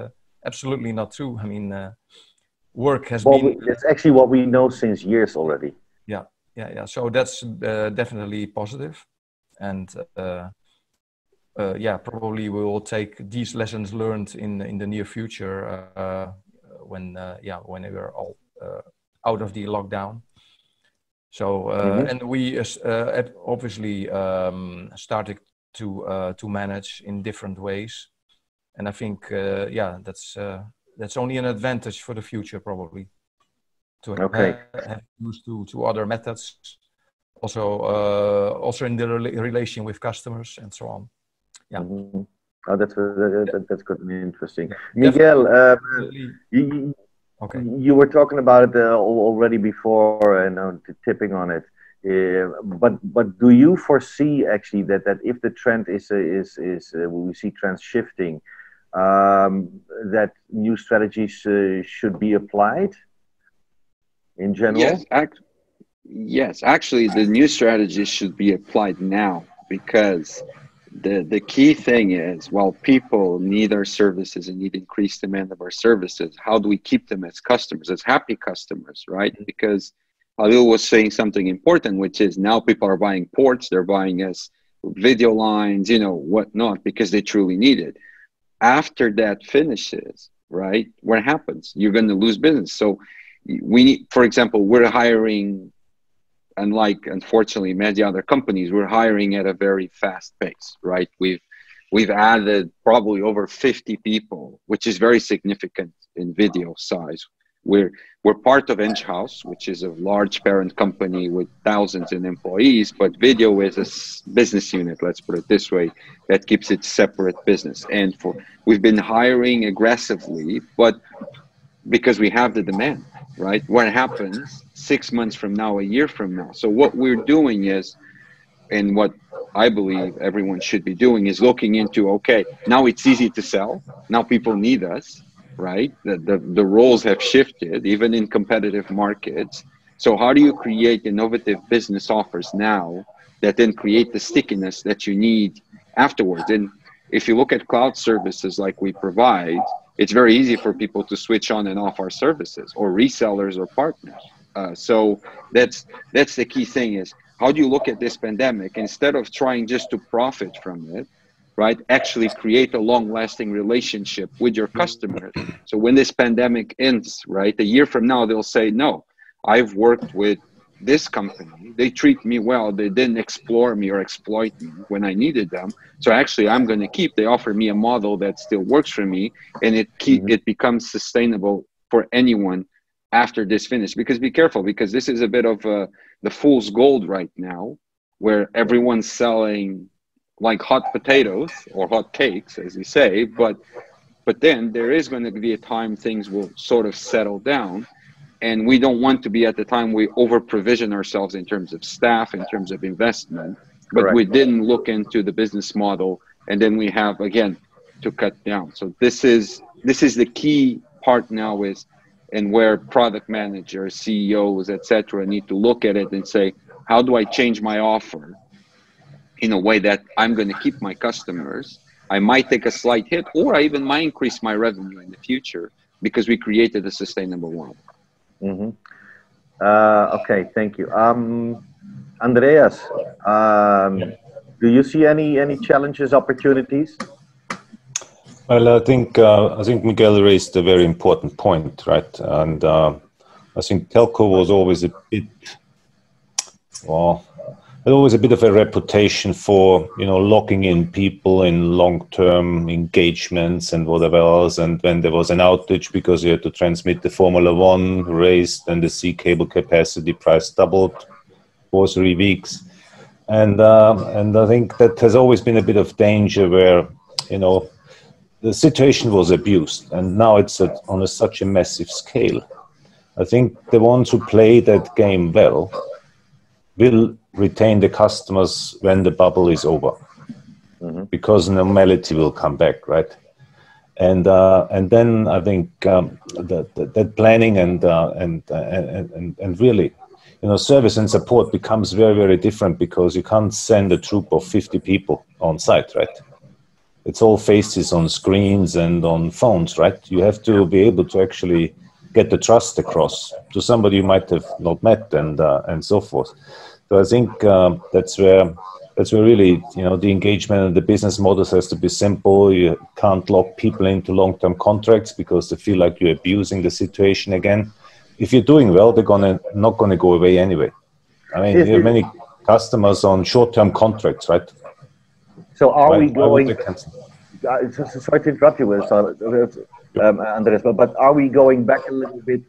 absolutely not true. I mean, work has been. It's actually what we know since years already. Yeah. So that's definitely positive, and yeah, probably we will take these lessons learned in the near future when we're all out of the lockdown. So and we obviously started to manage in different ways, and I think yeah, that's only an advantage for the future, probably, to have used to other methods, also in the relation with customers and so on. Yeah. Mm-hmm. Oh, that's good and interesting. Miguel, okay. You were talking about it already before, and tipping on it. But do you foresee actually that if the trend is we see trends shifting, that new strategies should be applied in general? Yes, actually, the new strategies should be applied now, because the key thing is, while people need our services and need increased demand of our services, how do we keep them as customers, as happy customers, right? Because Halil was saying something important, which is now people are buying ports, they're buying as video lines, whatnot, because they truly need it. After that finishes, right, what happens? You're going to lose business. So we need, for example, we're hiring. Unlike, unfortunately, many other companies, we're hiring at a very fast pace, right? We've added probably over 50 people, which is very significant in video size. We're part of Eng House, which is a large parent company with thousands of employees, but video is a business unit, let's put it this way, that keeps its separate business. And we've been hiring aggressively, but because we have the demand. Right? What happens 6 months from now, a year from now? So what we're doing is, and what I believe everyone should be doing, is looking into, okay, now it's easy to sell. Now people need us, right? The roles have shifted, even in competitive markets. So how do you create innovative business offers now that then create the stickiness that you need afterwards? And if you look at cloud services like we provide, it's very easy for people to switch on and off our services, or resellers or partners. So that's the key thing, is how do you look at this pandemic, instead of trying just to profit from it, right? Actually create a long-lasting relationship with your customers. So when this pandemic ends, right, a year from now, they'll say, no, I've worked with this company, they treat me well, they didn't explore me or exploit me when I needed them, so actually I'm going to keep. They offer me a model that still works for me, and it becomes sustainable for anyone after this finish. Because be careful, because this is a bit of the fool's gold right now, where everyone's selling like hot potatoes or hot cakes, as you say, but then there is going to be a time things will sort of settle down. And we don't want to be at the time we over provision ourselves in terms of staff, in terms of investment, but Correct. We didn't look into the business model, and then we have again to cut down. So this is the key part now, is, and where product managers, CEOs, etc., need to look at it and say, how do I change my offer in a way that I'm going to keep my customers? I might take a slight hit, or I even might increase my revenue in the future, because we created a sustainable one. Mm-hmm. Okay, thank you. Andreas, Do you see any challenges, opportunities? Well, I think Miguel raised a very important point, right? And I think telco was always a bit, well, had always a bit of a reputation for, you know, locking in people in long-term engagements and whatever else. And when there was an outage because you had to transmit the Formula One race, then the sea cable capacity price doubled for 3 weeks. And I think that has always been a bit of danger where, you know, the situation was abused, and now it's on such a massive scale. I think the ones who play that game well will retain the customers when the bubble is over, because normality will come back, right? And then I think that planning and really, you know, service and support becomes very, very different, because you can't send a troop of 50 people on site, right? It's all faces on screens and on phones, right? You have to be able to actually get the trust across to somebody you might have not met, and so forth. So I think that's where really, you know, the engagement and the business models has to be simple. You can't lock people into long-term contracts because they feel like you're abusing the situation again. If you're doing well, they're not gonna go away anyway. I mean, you have many customers on short-term contracts, right? So are we going? Sorry to interrupt you, Andres, but are we going back a little bit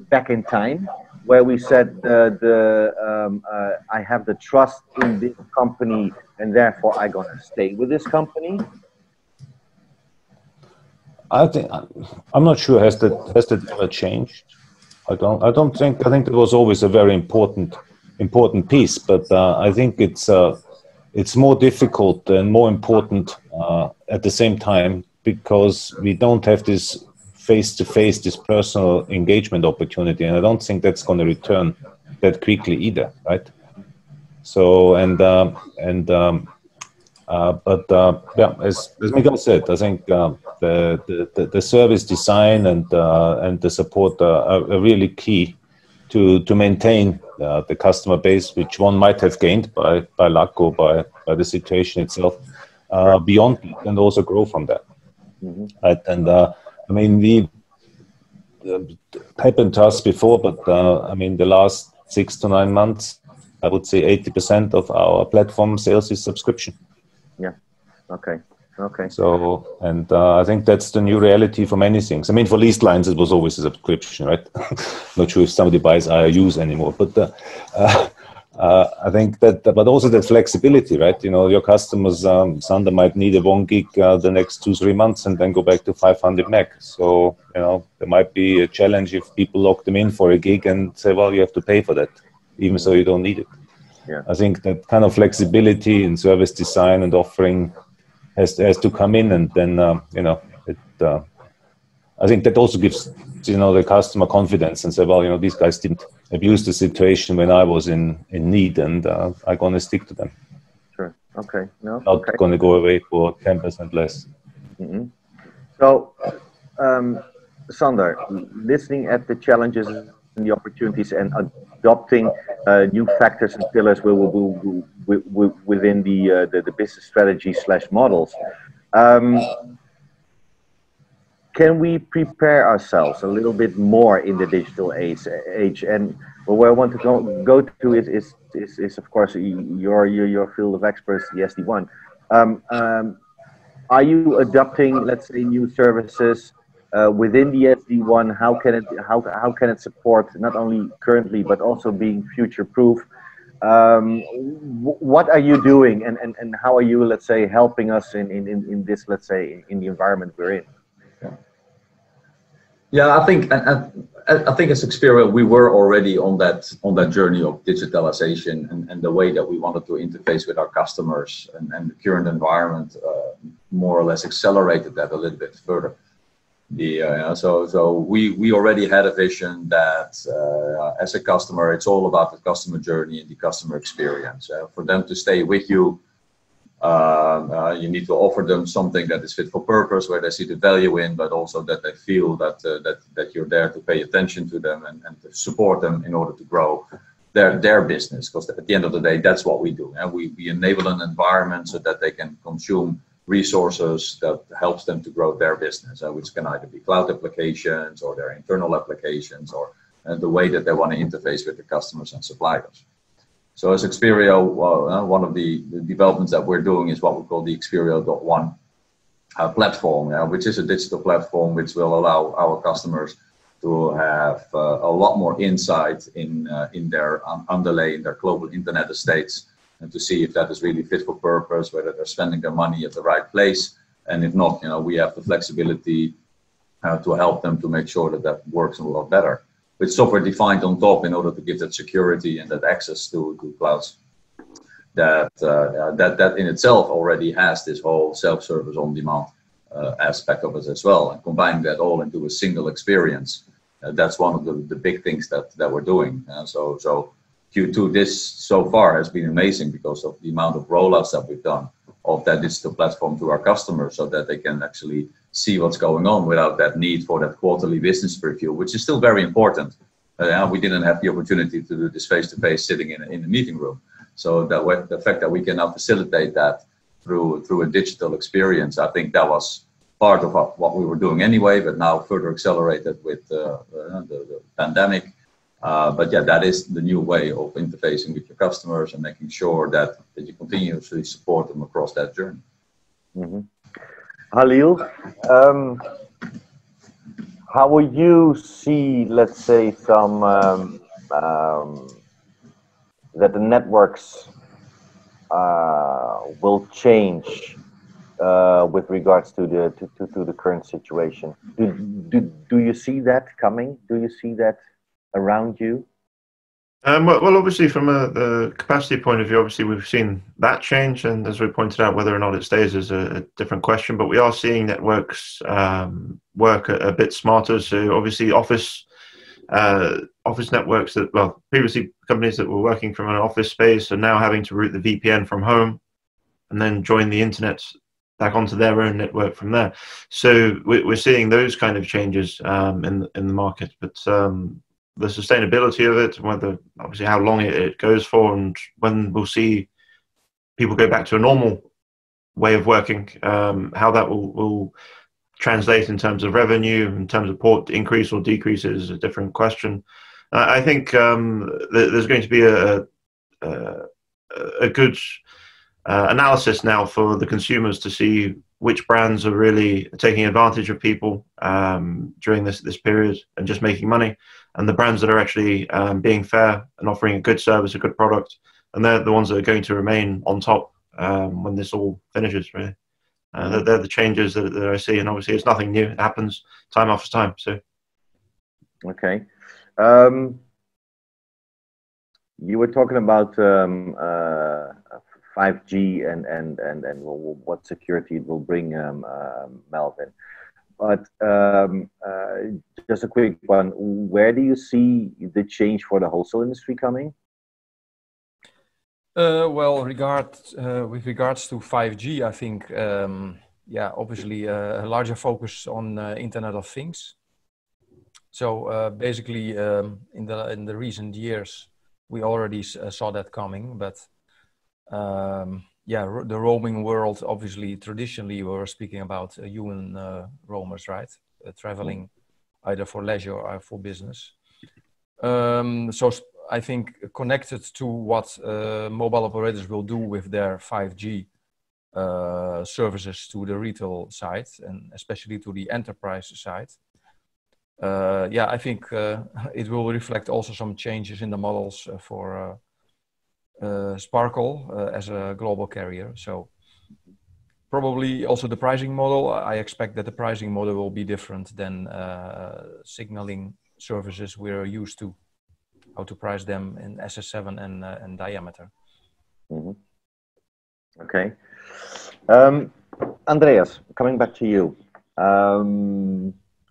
back in time, where we said I have the trust in this company and therefore I'm gonna stay with this company? I'm not sure. Has that ever changed? I think it was always a very important piece, but I think it's more difficult and more important at the same time, because we don't have this face-to-face, this personal engagement opportunity, and I don't think that's going to return that quickly either, right? So yeah, as Miguel said, I think the service design and the support are really key to maintain the customer base, which one might have gained by luck or by the situation itself, beyond, and also grow from that. Right? And I mean, happened to us before, but I mean, the last 6 to 9 months, I would say 80% of our platform sales is subscription. Yeah. Okay. Okay. So, and I think that's the new reality for many things. I mean, for leased lines, it was always a subscription, right? Not sure if somebody buys IOUs anymore, but I think that, but also the flexibility, right? You know, your customers, Sander might need a 1 gig the next 2-3 months and then go back to 500 meg. So, you know, there might be a challenge if people lock them in for 1 gig and say, well, you have to pay for that, even so you don't need it. Yeah. I think that kind of flexibility in service design and offering has to come in, and then you know, I think that also gives, you know, the customer confidence and say, well, you know, these guys didn't abuse the situation when I was in need, and I'm going to stick to them. Sure. Okay. No. Not going to go away for 10% less. Mm-hmm. So, Sander, listening at the challenges and the opportunities and adopting new factors and pillars within the business strategy / models. Can we prepare ourselves a little bit more in the digital age? And where I want to go to is of course your field of experts, the SD1. Are you adopting, let's say, new services within the SD1? How can it support not only currently but also being future proof? What are you doing, and how are you, let's say, helping us in this, let's say, in the environment we're in? Yeah, I think as Xperio, we were already on that journey of digitalization and the way that we wanted to interface with our customers, and the current environment more or less accelerated that a little bit further. So we already had a vision that as a customer, it's all about the customer journey and the customer experience. For them to stay with you, you need to offer them something that is fit for purpose, where they see the value in, but also that they feel that you're there to pay attention to them and to support them in order to grow. their business, because at the end of the day, that's what we do. And we enable an environment so that they can consume resources that helps them to grow their business, which can either be cloud applications or their internal applications, or the way that they want to interface with the customers and suppliers. So as Experio, one of the developments that we're doing is what we call the Experio.1 platform, which is a digital platform which will allow our customers to have a lot more insight in their underlay, in their global internet estates, and to see if that is really fit for purpose, whether they're spending their money at the right place. And if not, we have the flexibility to help them to make sure that that works a lot better, with software defined on top in order to give that security and that access to clouds. That in itself already has this whole self-service on demand aspect of it as well, and combining that all into a single experience. That's one of the big things that we're doing. So Q2 this so far has been amazing because of the amount of rollouts that we've done of that digital platform to our customers, so that they can actually see what's going on without that need for that quarterly business review, which is still very important. We didn't have the opportunity to do this face-to-face sitting in a meeting room. So that the fact that we can now facilitate that through a digital experience, I think that was part of what we were doing anyway, but now further accelerated with the pandemic. But yeah, that is the new way of interfacing with your customers and making sure that you continuously support them across that journey. Mm-hmm. Halil, how will you see, let's say, some that the networks will change with regards to the current situation? Do you see that coming? Do you see that around you? Well, obviously, from the capacity point of view, obviously we've seen that change, and as we pointed out, whether or not it stays is a different question. But we are seeing networks work a bit smarter. So obviously, office networks that, well, previously companies that were working from an office space are now having to route the VPN from home and then join the internet back onto their own network from there. So we're seeing those kind of changes in the market, but the sustainability of it, whether obviously how long it goes for, and when we'll see people go back to a normal way of working, how that will translate in terms of revenue, in terms of port increase or decrease is a different question. I think there's going to be a good analysis now for the consumers to see which brands are really taking advantage of people during this period and just making money, and the brands that are actually being fair and offering a good service, a good product, and they're the ones that are going to remain on top when this all finishes, really. They're the changes that I see, and obviously it's nothing new. It happens time after time. So, okay. You were talking about 5G and what security it will bring, Melvin. But just a quick one: where do you see the change for the wholesale industry coming? Well, with regards to 5G, I think, yeah, obviously a larger focus on Internet of Things. So basically, in the recent years, we already saw that coming. But yeah, the roaming world, obviously, traditionally, we were speaking about human roamers, right? Traveling either for leisure or for business. So I think connected to what mobile operators will do with their 5G services to the retail side, and especially to the enterprise side. Yeah, I think it will reflect also some changes in the models for Sparkle as a global carrier. So probably also the pricing model. I expect that the pricing model will be different than signaling services we're used to. How to price them in SS7 and diameter. Mm-hmm. Okay. Andreas, coming back to you.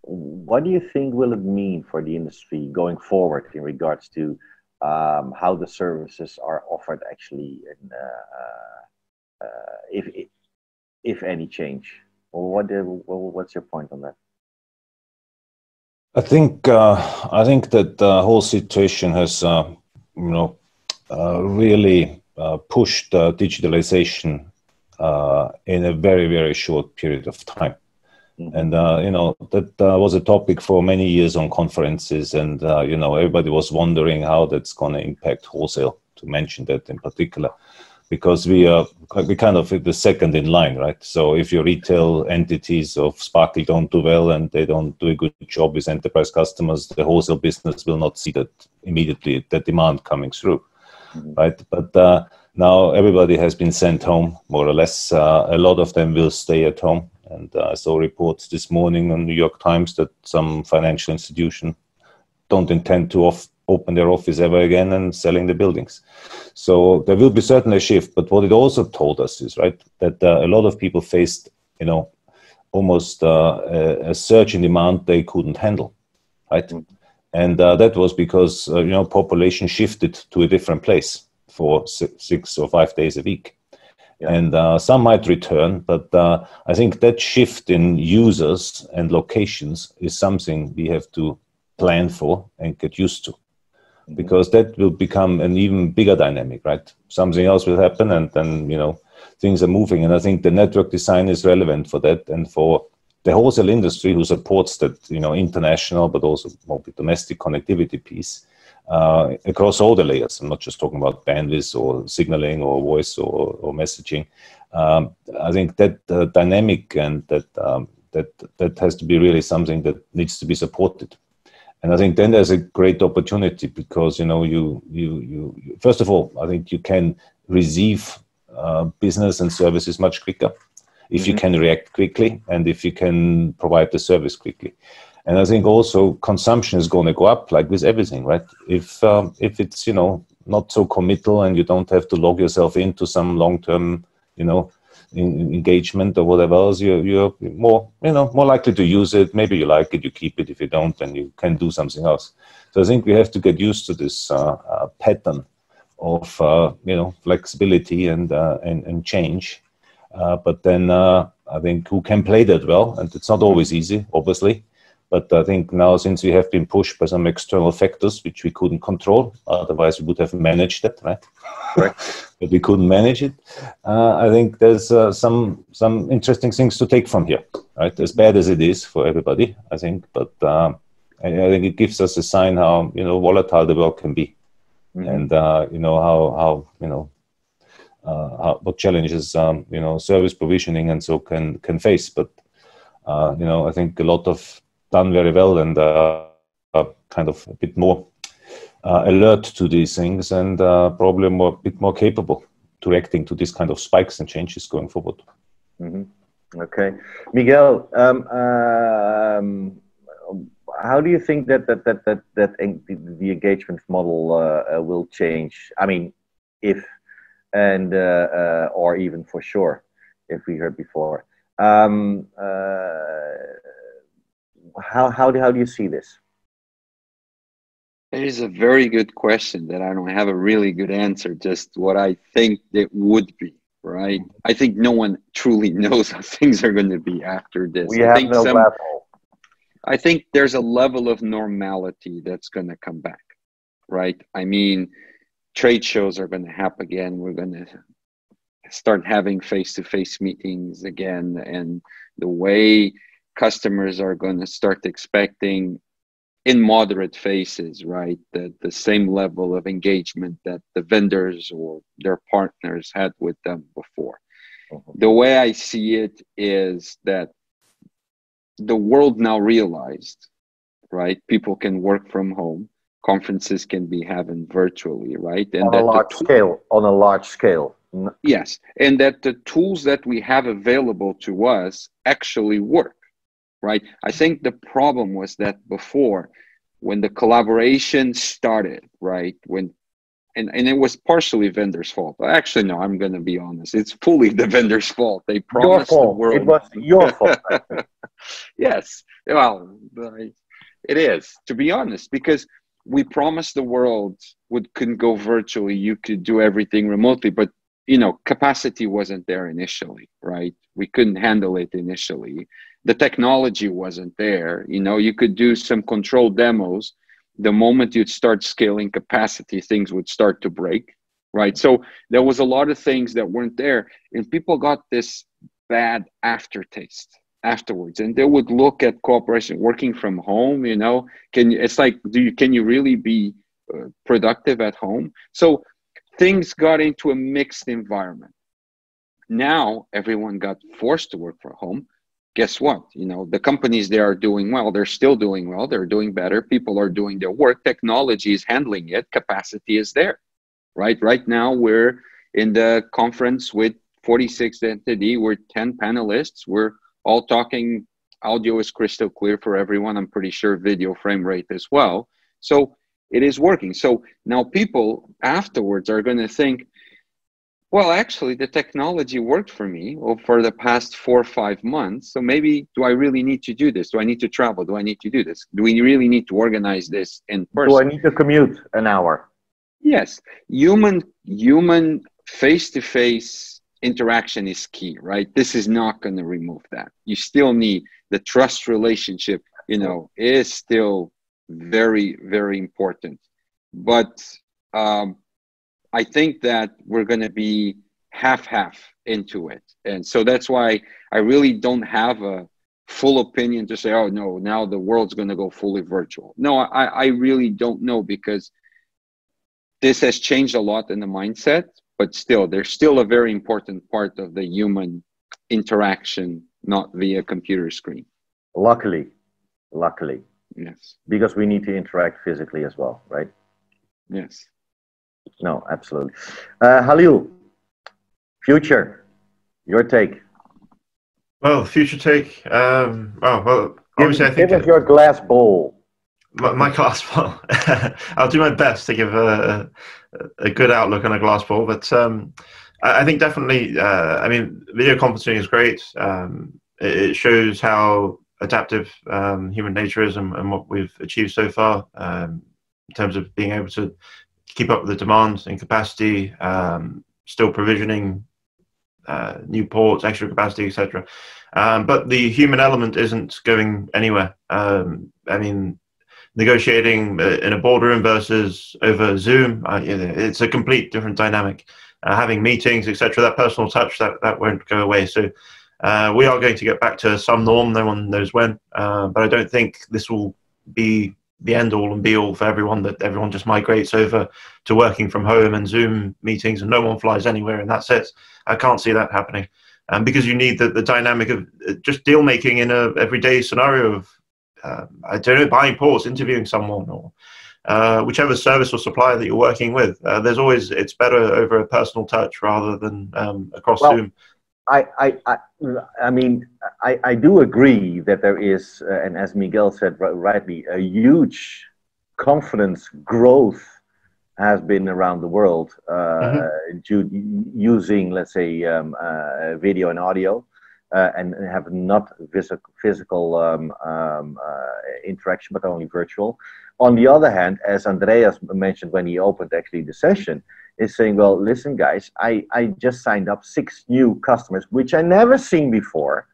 What do you think will it mean for the industry going forward in regards to how the services are offered actually, and if any change? Or what's your point on that? I think that the whole situation has really pushed digitalization in a very, very short period of time. And, that was a topic for many years on conferences, and, everybody was wondering how that's going to impact wholesale, to mention that in particular, because we kind of the second in line, right? So if your retail entities of Sparkle don't do well and they don't do a good job with enterprise customers, the wholesale business will not see that immediately, the demand coming through, right? But now everybody has been sent home, more or less. A lot of them will stay at home. And I saw reports this morning on New York Times that some financial institution don't intend to open their office ever again and selling the buildings. So there will be certainly a shift. But what it also told us is, right, that a lot of people faced, almost a surge in demand they couldn't handle, right? And that was because, population shifted to a different place for 6 or 5 days a week. Yeah. And some might return, but I think that shift in users and locations is something we have to plan for and get used to, because that will become an even bigger dynamic, right? Something else will happen, and then, things are moving. And I think the network design is relevant for that, and for the wholesale industry who supports that, international, but also more domestic connectivity piece. Across all the layers. I'm not just talking about bandwidth or signaling or voice or messaging. I think that dynamic and that has to be really something that needs to be supported. And I think then there's a great opportunity, because you first of all, I think you can receive business and services much quicker if you can react quickly and if you can provide the service quickly. And I think also consumption is going to go up, like with everything, right? If it's not so committal and you don't have to log yourself into some long-term engagement or whatever else, you're more likely to use it. Maybe you like it, you keep it. If you don't, then you can do something else. So I think we have to get used to this pattern of flexibility and change. But then I think who can play that well, and it's not always easy, obviously. But I think now, since we have been pushed by some external factors which we couldn't control, otherwise we would have managed it, right? Correct. But we couldn't manage it. I think there's some interesting things to take from here, right? As bad as it is for everybody, I think. But I think it gives us a sign how volatile the world can be, and how what challenges service provisioning and so can face. But I think a lot of done very well, and kind of a bit more alert to these things, and probably a bit more capable to reacting to these kind of spikes and changes going forward. Okay, Miguel, how do you think that the engagement model will change? I mean, if and or even for sure, if we heard before. How do you see this? It is a very good question that I don't have a really good answer, just what I think it would be, right? I think no one truly knows how things are going to be after this. I think there's a level of normality that's going to come back, right? I mean, trade shows are going to happen again. We're going to start having face-to-face meetings again, and the way customers are going to start expecting, in moderate phases, right, the same level of engagement that the vendors or their partners had with them before. The way I see it is that the world now realized, right, people can work from home, conferences can be having virtually, right? And on a large scale. Yes, and that the tools that we have available to us actually work. Right. I think the problem was that before, when the collaboration started, right, and it was partially vendors' fault. Actually, no, I'm going to be honest. It's fully the vendors' fault. They promised the world. It was your fault. Yes. Well, it is, to be honest, because we promised the world couldn't go virtually. You could do everything remotely, but capacity wasn't there initially, right? We couldn't handle it initially. The technology wasn't there. You could do some controlled demos, the moment you'd start scaling capacity, things would start to break, right? So there was a lot of things that weren't there, and people got this bad aftertaste afterwards, and they would look at cooperation, working from home, you know, it's like, can you really be productive at home? So things got into a mixed environment. Now everyone got forced to work from home. Guess what? You know, the companies, they are doing well. They're still doing well. They're doing better. People are doing their work. Technology is handling it. Capacity is there, right? Right now, we're in the conference with 46 entities. We're 10 panelists. We're all talking. Audio is crystal clear for everyone. I'm pretty sure video frame rate as well. So it is working. So now people afterwards are going to think, well, actually, the technology worked for me for the past 4 or 5 months. So maybe, do I really need to do this? Do I need to travel? Do I need to do this? Do we really need to organize this in person? Do I need to commute an hour? Yes. Human face-to-face interaction is key, right? This is not going to remove that. You still need the trust relationship, you know, is still very, very important. But I think that we're going to be half-half into it. And so that's why I really don't have a full opinion to say, oh, no, now the world's going to go fully virtual. No, I really don't know, because this has changed a lot in the mindset, but still, there's still a very important part of the human interaction, not via computer screen. Luckily. Yes. Because we need to interact physically as well, right? Yes. No, absolutely. Halil, future, your take. Well, future take. Well, obviously, I think give us your glass bowl. My glass bowl. I'll do my best to give a good outlook on a glass bowl, but I think definitely. I mean, video conferencing is great. It shows how adaptive human nature is, and what we've achieved so far in terms of being able to keep up with the demand and capacity, still provisioning new ports, extra capacity, etc. But the human element isn't going anywhere. I mean, negotiating in a boardroom versus over Zoom, it's a complete different dynamic. Having meetings, etc., that personal touch, that won't go away. So we are going to get back to some norm. No one knows when, but I don't think this will be the end all and be all for everyone, that everyone just migrates over to working from home and Zoom meetings and no one flies anywhere and that's it. I can't see that happening. Because you need the dynamic of just deal making in a everyday scenario of, I don't know, buying ports, interviewing someone, or whichever service or supplier that you're working with. There's always, it's better over a personal touch rather than across Zoom. I mean, I do agree that there is, and as Miguel said rightly, a huge confidence growth has been around the world using, let's say, video and audio, and have not physical interaction, but only virtual. On the other hand, as Andreas mentioned when he opened actually the session, is saying, well, listen, guys, I just signed up 6 new customers, which I never seen before.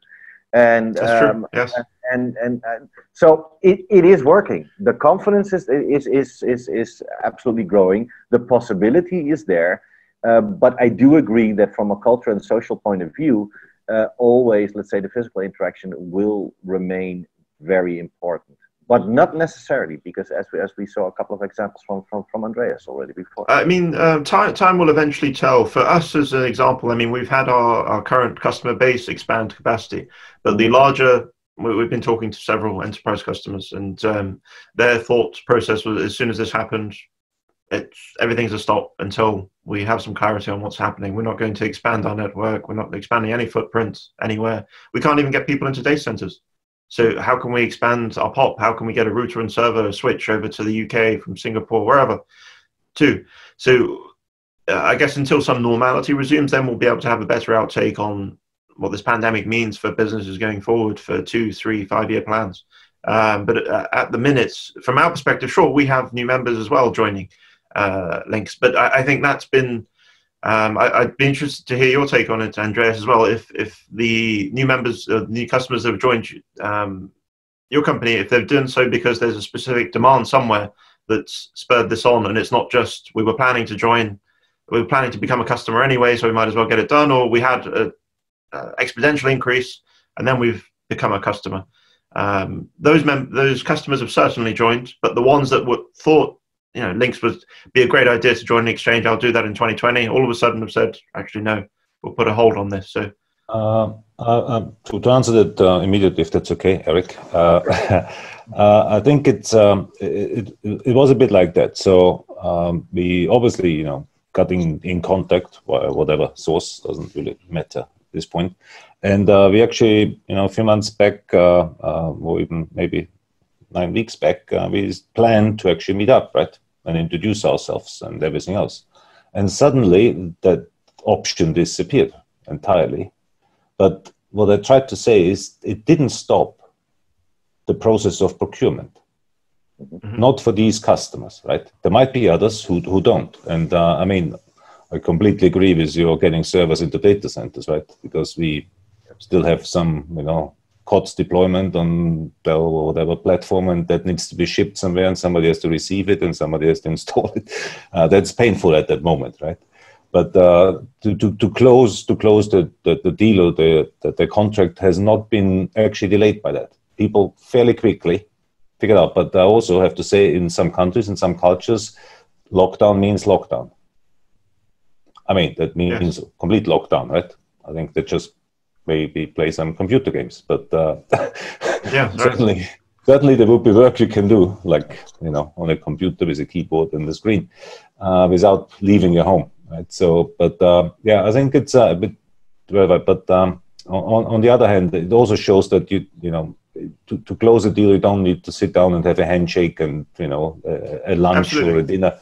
And that's true. Yes. And so it is working. The confidence is absolutely growing. The possibility is there. But I do agree that from a cultural and social point of view, always, let's say, the physical interaction will remain very important. But not necessarily, because as we saw a couple of examples from Andreas already before. I mean, time will eventually tell. For us, as an example, I mean, we've had our current customer base expand capacity, but the larger, we've been talking to several enterprise customers, and their thought process was, as soon as this happened, everything's a stop until we have some clarity on what's happening. We're not going to expand our network. We're not expanding any footprint anywhere. We can't even get people into data centers. So how can we expand our POP? How can we get a router and server switch over to the UK from Singapore, wherever, too? So I guess until some normality resumes, then we'll be able to have a better outtake on what this pandemic means for businesses going forward for 2, 3, 5-year plans. But at the minute, from our perspective, sure, we have new members as well joining links. But I think that's been, I'd be interested to hear your take on it, Andreas, as well. If the new members, new customers that have joined your company, if they've done so because there's a specific demand somewhere that's spurred this on, and it's not just we were planning to join, we were planning to become a customer anyway, so we might as well get it done, or we had an exponential increase and then we've become a customer. Those customers have certainly joined, but the ones that thought, you know, links would be a great idea to join the exchange, I'll do that in 2020, all of a sudden have said, actually, no, we'll put a hold on this. So to answer that immediately, if that's okay, Eric, I think it was a bit like that. So we obviously, you know, got in contact, whatever source, doesn't really matter at this point. And we actually, you know, a few months back, or even maybe 9 weeks back, we planned to actually meet up, right, and introduce ourselves and everything else. And suddenly that option disappeared entirely. But what I tried to say is it didn't stop the process of procurement. Mm-hmm. Not for these customers, right? There might be others who don't. And I mean, I completely agree with you getting servers into data centers, right? Because we still have some, you know, COTS deployment on Dell or whatever platform, and that needs to be shipped somewhere, and somebody has to receive it, and somebody has to install it. That's painful at that moment, right? But to close the deal or the contract has not been actually delayed by that. People fairly quickly figured out. But I also have to say, in some countries, in some cultures, lockdown means lockdown. I mean, that means complete lockdown, right? I think that just maybe play some computer games, but certainly there will be work you can do, like, you know, on a computer with a keyboard and the screen, without leaving your home, right? So, but yeah, I think it's a bit, but on the other hand, it also shows that you know, to close a deal, you don't need to sit down and have a handshake and, you know, a lunch or a dinner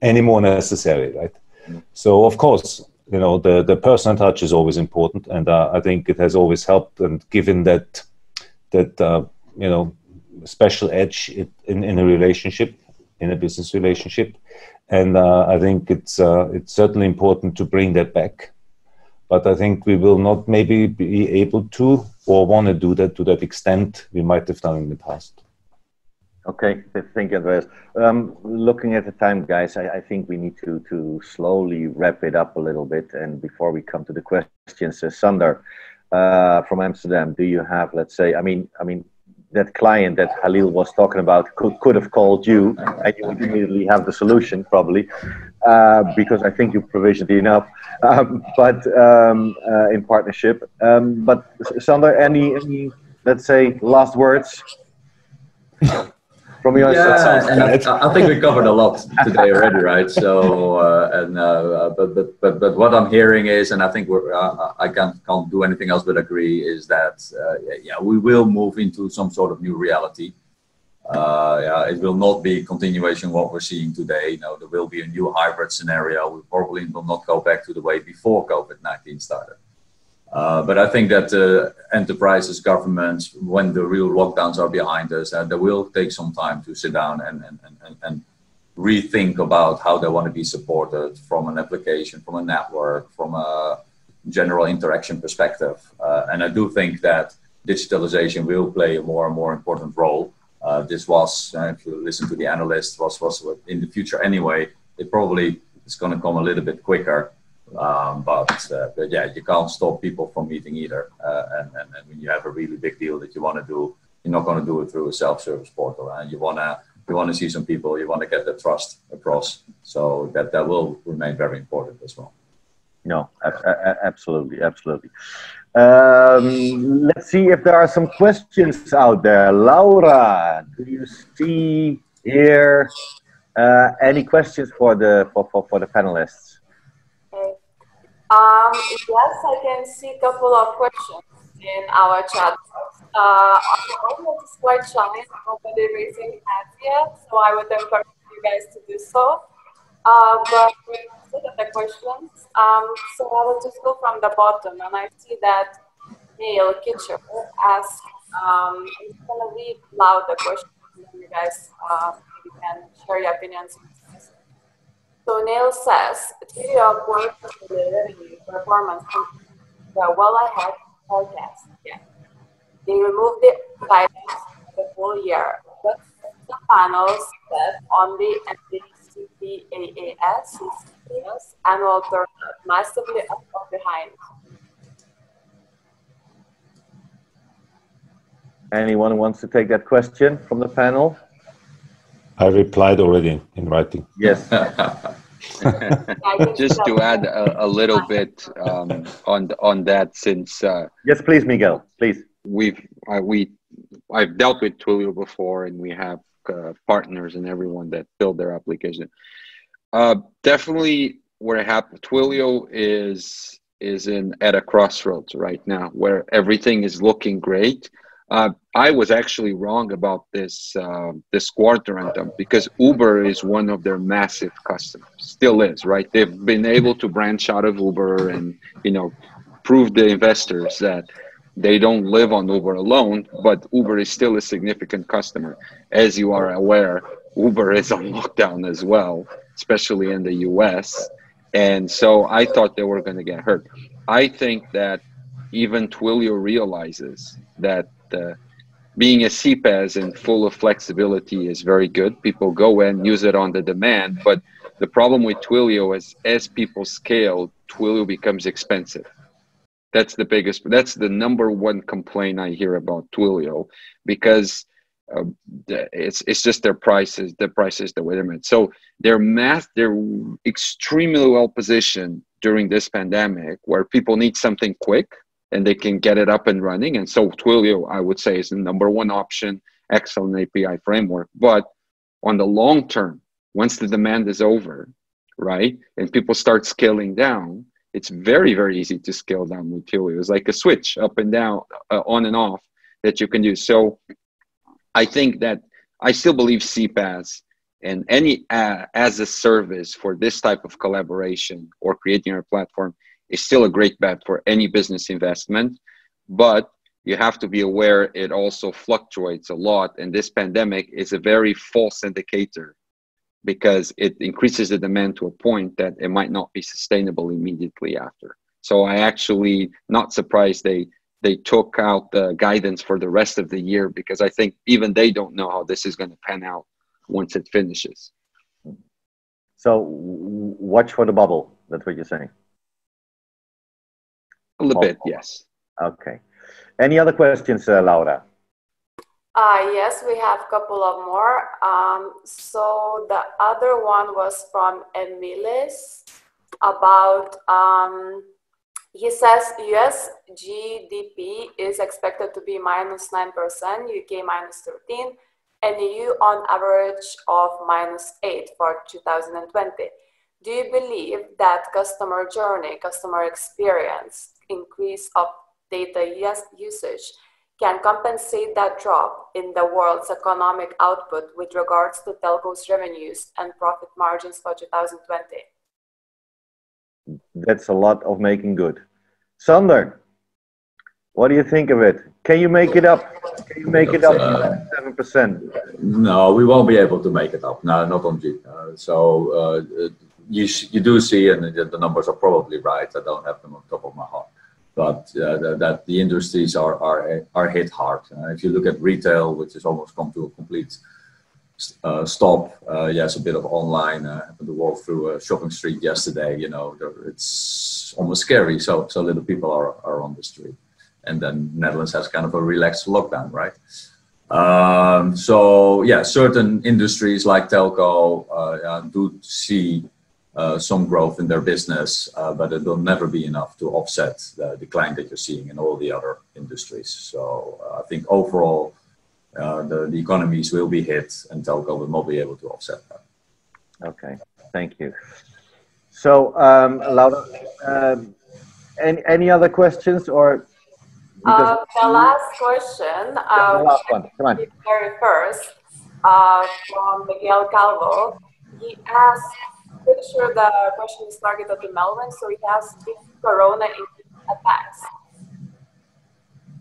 anymore necessary, right? So of course, you know, the personal touch is always important, and I think it has always helped and given that you know, special edge in a relationship, in a business relationship, and I think it's certainly important to bring that back. But I think we will not maybe be able to or want to do that to that extent we might have done in the past. Okay, thank you, Andreas. Looking at the time, guys, I think we need to slowly wrap it up a little bit. And before we come to the questions, Sander from Amsterdam, do you have, let's say, I mean, that client that Halil was talking about could have called you, and you would immediately have the solution, probably, because I think you provisioned enough, but in partnership. But Sander, any, let's say, last words? From your side. And I think we covered a lot today already, right? So, but what I'm hearing is, and I think I can't do anything else but agree, is that yeah, we will move into some sort of new reality. Yeah, it will not be continuation of what we're seeing today. You know, there will be a new hybrid scenario. We probably will not go back to the way before COVID-19 started. But I think that enterprises, governments, when the real lockdowns are behind us, they will take some time to sit down and rethink about how they want to be supported from an application, from a network, from a general interaction perspective. And I do think that digitalization will play a more and more important role. This was, if you listen to the analysts, was in the future anyway. It probably is going to come a little bit quicker. But yeah, you can't stop people from meeting either. And when you have a really big deal that you want to do, you're not going to do it through a self-service portal. And you want to see some people, you want to get the trust across. So that will remain very important as well. No, absolutely. Let's see if there are some questions out there. Laura, do you see here any questions for the panelists? Yes, I can see a couple of questions in our chat. Our audience is quite shy, nobody raising hands yet, so I would encourage you guys to do so. But we'll look at the questions. So I will just go from the bottom, and I see that Neil Kitcher asks, I'm just going to read loud the questions, and you guys can share your opinions. So Neil says, theory of work revenue performance, they're well ahead forecast. Yeah. They removed the guidance for the full year. What's the panel said only CPAAS annual turnout massively up or behind? Anyone wants to take that question from the panel? I replied already in writing. Yes. Just to add a little bit on that, since yes, please, Miguel, please. I've dealt with Twilio before, and we have partners and everyone that build their application. Definitely, Twilio is at a crossroads right now, where everything is looking great. I was actually wrong about this quarter on them, because Uber is one of their massive customers, still is, right? They've been able to branch out of Uber and, prove the investors that they don't live on Uber alone, but Uber is still a significant customer. As you are aware, Uber is on lockdown as well, especially in the US. And so I thought they were going to get hurt. I think that even Twilio realizes that being a CPaaS and full of flexibility is very good. People go and use it on the demand, but the problem with Twilio is as people scale, Twilio becomes expensive. That's the number one complaint I hear about Twilio, because it's just their prices, the way they're made. So they're extremely well positioned during this pandemic, where people need something quick and they can get it up and running. And so Twilio, I would say, is the number one option, excellent API framework. But on the long term, once the demand is over, right, and people start scaling down, it's very, very easy to scale down with Twilio. It's like a switch up and down, on and off, that you can use. So I think that I still believe CPaaS and any as a service for this type of collaboration or creating a platform is still a great bet for any business investment, but you have to be aware it also fluctuates a lot. And this pandemic is a very false indicator, because it increases the demand to a point that it might not be sustainable immediately after. So I actually not surprised they took out the guidance for the rest of the year, because I think even they don't know how this is going to pan out once it finishes. So watch for the bubble. That's what you're saying. A little bit, yes. Okay. Any other questions, Laura? Yes, we have a couple of more. So the other one was from Emilis about, he says US GDP is expected to be -9%, UK -13%, and EU on average of -8% for 2020. Do you believe that customer journey, customer experience, increase of data usage can compensate that drop in the world's economic output with regards to telcos' revenues and profit margins for 2020? That's a lot of making good. Sander, what do you think of it? Can you make it up? Can you make it up 7%? No, we won't be able to make it up. No, not on G. You do see, and the numbers are probably right. I don't have them on top of my head, but that the industries are hit hard. If you look at retail, which has almost come to a complete stop. Yes, a bit of online. I happened to walk through a shopping street yesterday. It's almost scary. So little people are on the street, and then Netherlands has kind of a relaxed lockdown, right? So yeah, certain industries like telco do see some growth in their business, but it will never be enough to offset the decline that you're seeing in all the other industries. So I think overall, the economies will be hit, and telco will not be able to offset that. Okay, thank you. So, Laura, any other questions, or? The last question, the last one. Come on. The very first, from Miguel Calvo. He asked, pretty sure the question is targeted to Melvin, so he asked if Corona attacks.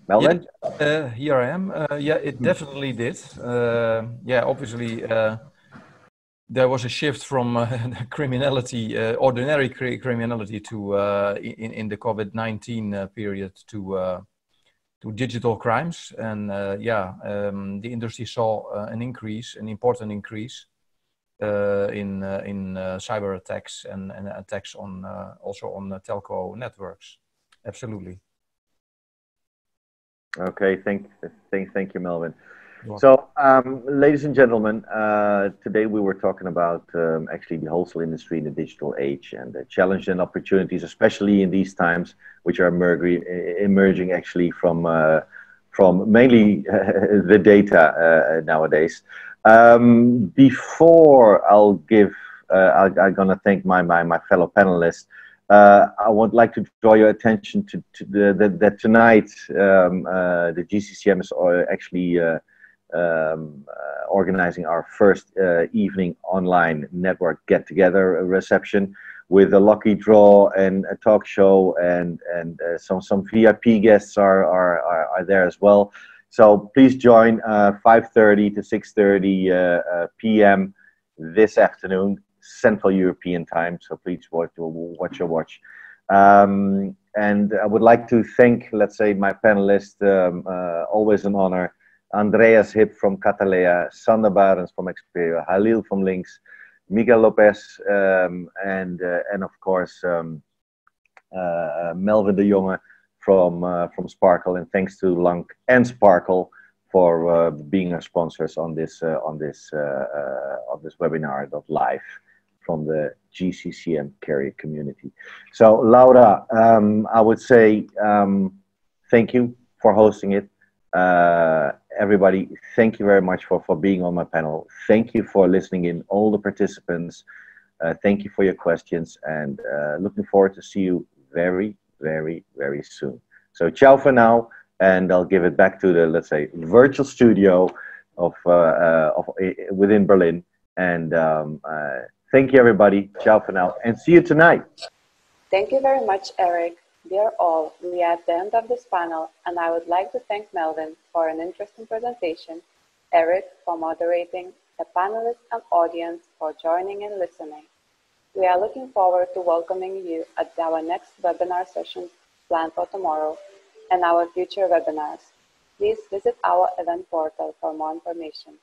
Melvin? Yeah, here I am. Yeah, it definitely did. Yeah, obviously, there was a shift from criminality, ordinary criminality, to in the COVID-19 period to digital crimes. And the industry saw an important increase in cyber attacks and attacks on also on telco networks. Absolutely. Okay, thank you, Melvin. So, ladies and gentlemen, today we were talking about actually the wholesale industry in the digital age and the challenges and opportunities, especially in these times, which are emerging actually from mainly the data nowadays. Before I'll give, I'm gonna thank my fellow panelists. I would like to draw your attention to that tonight the GCCM is actually organizing our first evening online network get-together reception with a lucky draw and a talk show, and some VIP guests are there as well. So please join 5:30 to 6:30 p.m. this afternoon, Central European time. So please watch your watch. And I would like to thank, let's say, my panelists, always an honor. Andreas Hip from Catalea, Sander Barends from Experio, Halil from Links, Miguel Lopez, and of course Melvin de Jonge from Sparkle. And thanks to Lang and Sparkle for being our sponsors on this webinar.live from the GCCM carrier community. So Laura, I would say thank you for hosting it. Everybody, thank you very much for being on my panel. Thank you for listening in, all the participants. Thank you for your questions, and looking forward to see you very, very, very soon. So ciao for now, and I'll give it back to the, let's say, virtual studio of within Berlin. And thank you, everybody. Ciao for now, and see you tonight. Thank you very much, Eric. Dear all, we are at the end of this panel, and I would like to thank Melvin for an interesting presentation, Eric for moderating, the panelists and audience for joining and listening. We are looking forward to welcoming you at our next webinar session planned for tomorrow and our future webinars. Please visit our event portal for more information.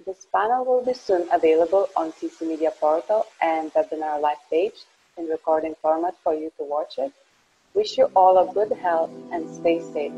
This panel will be soon available on CC Media portal and Webinar Live page in recording format for you to watch it. Wish you all a good health and stay safe.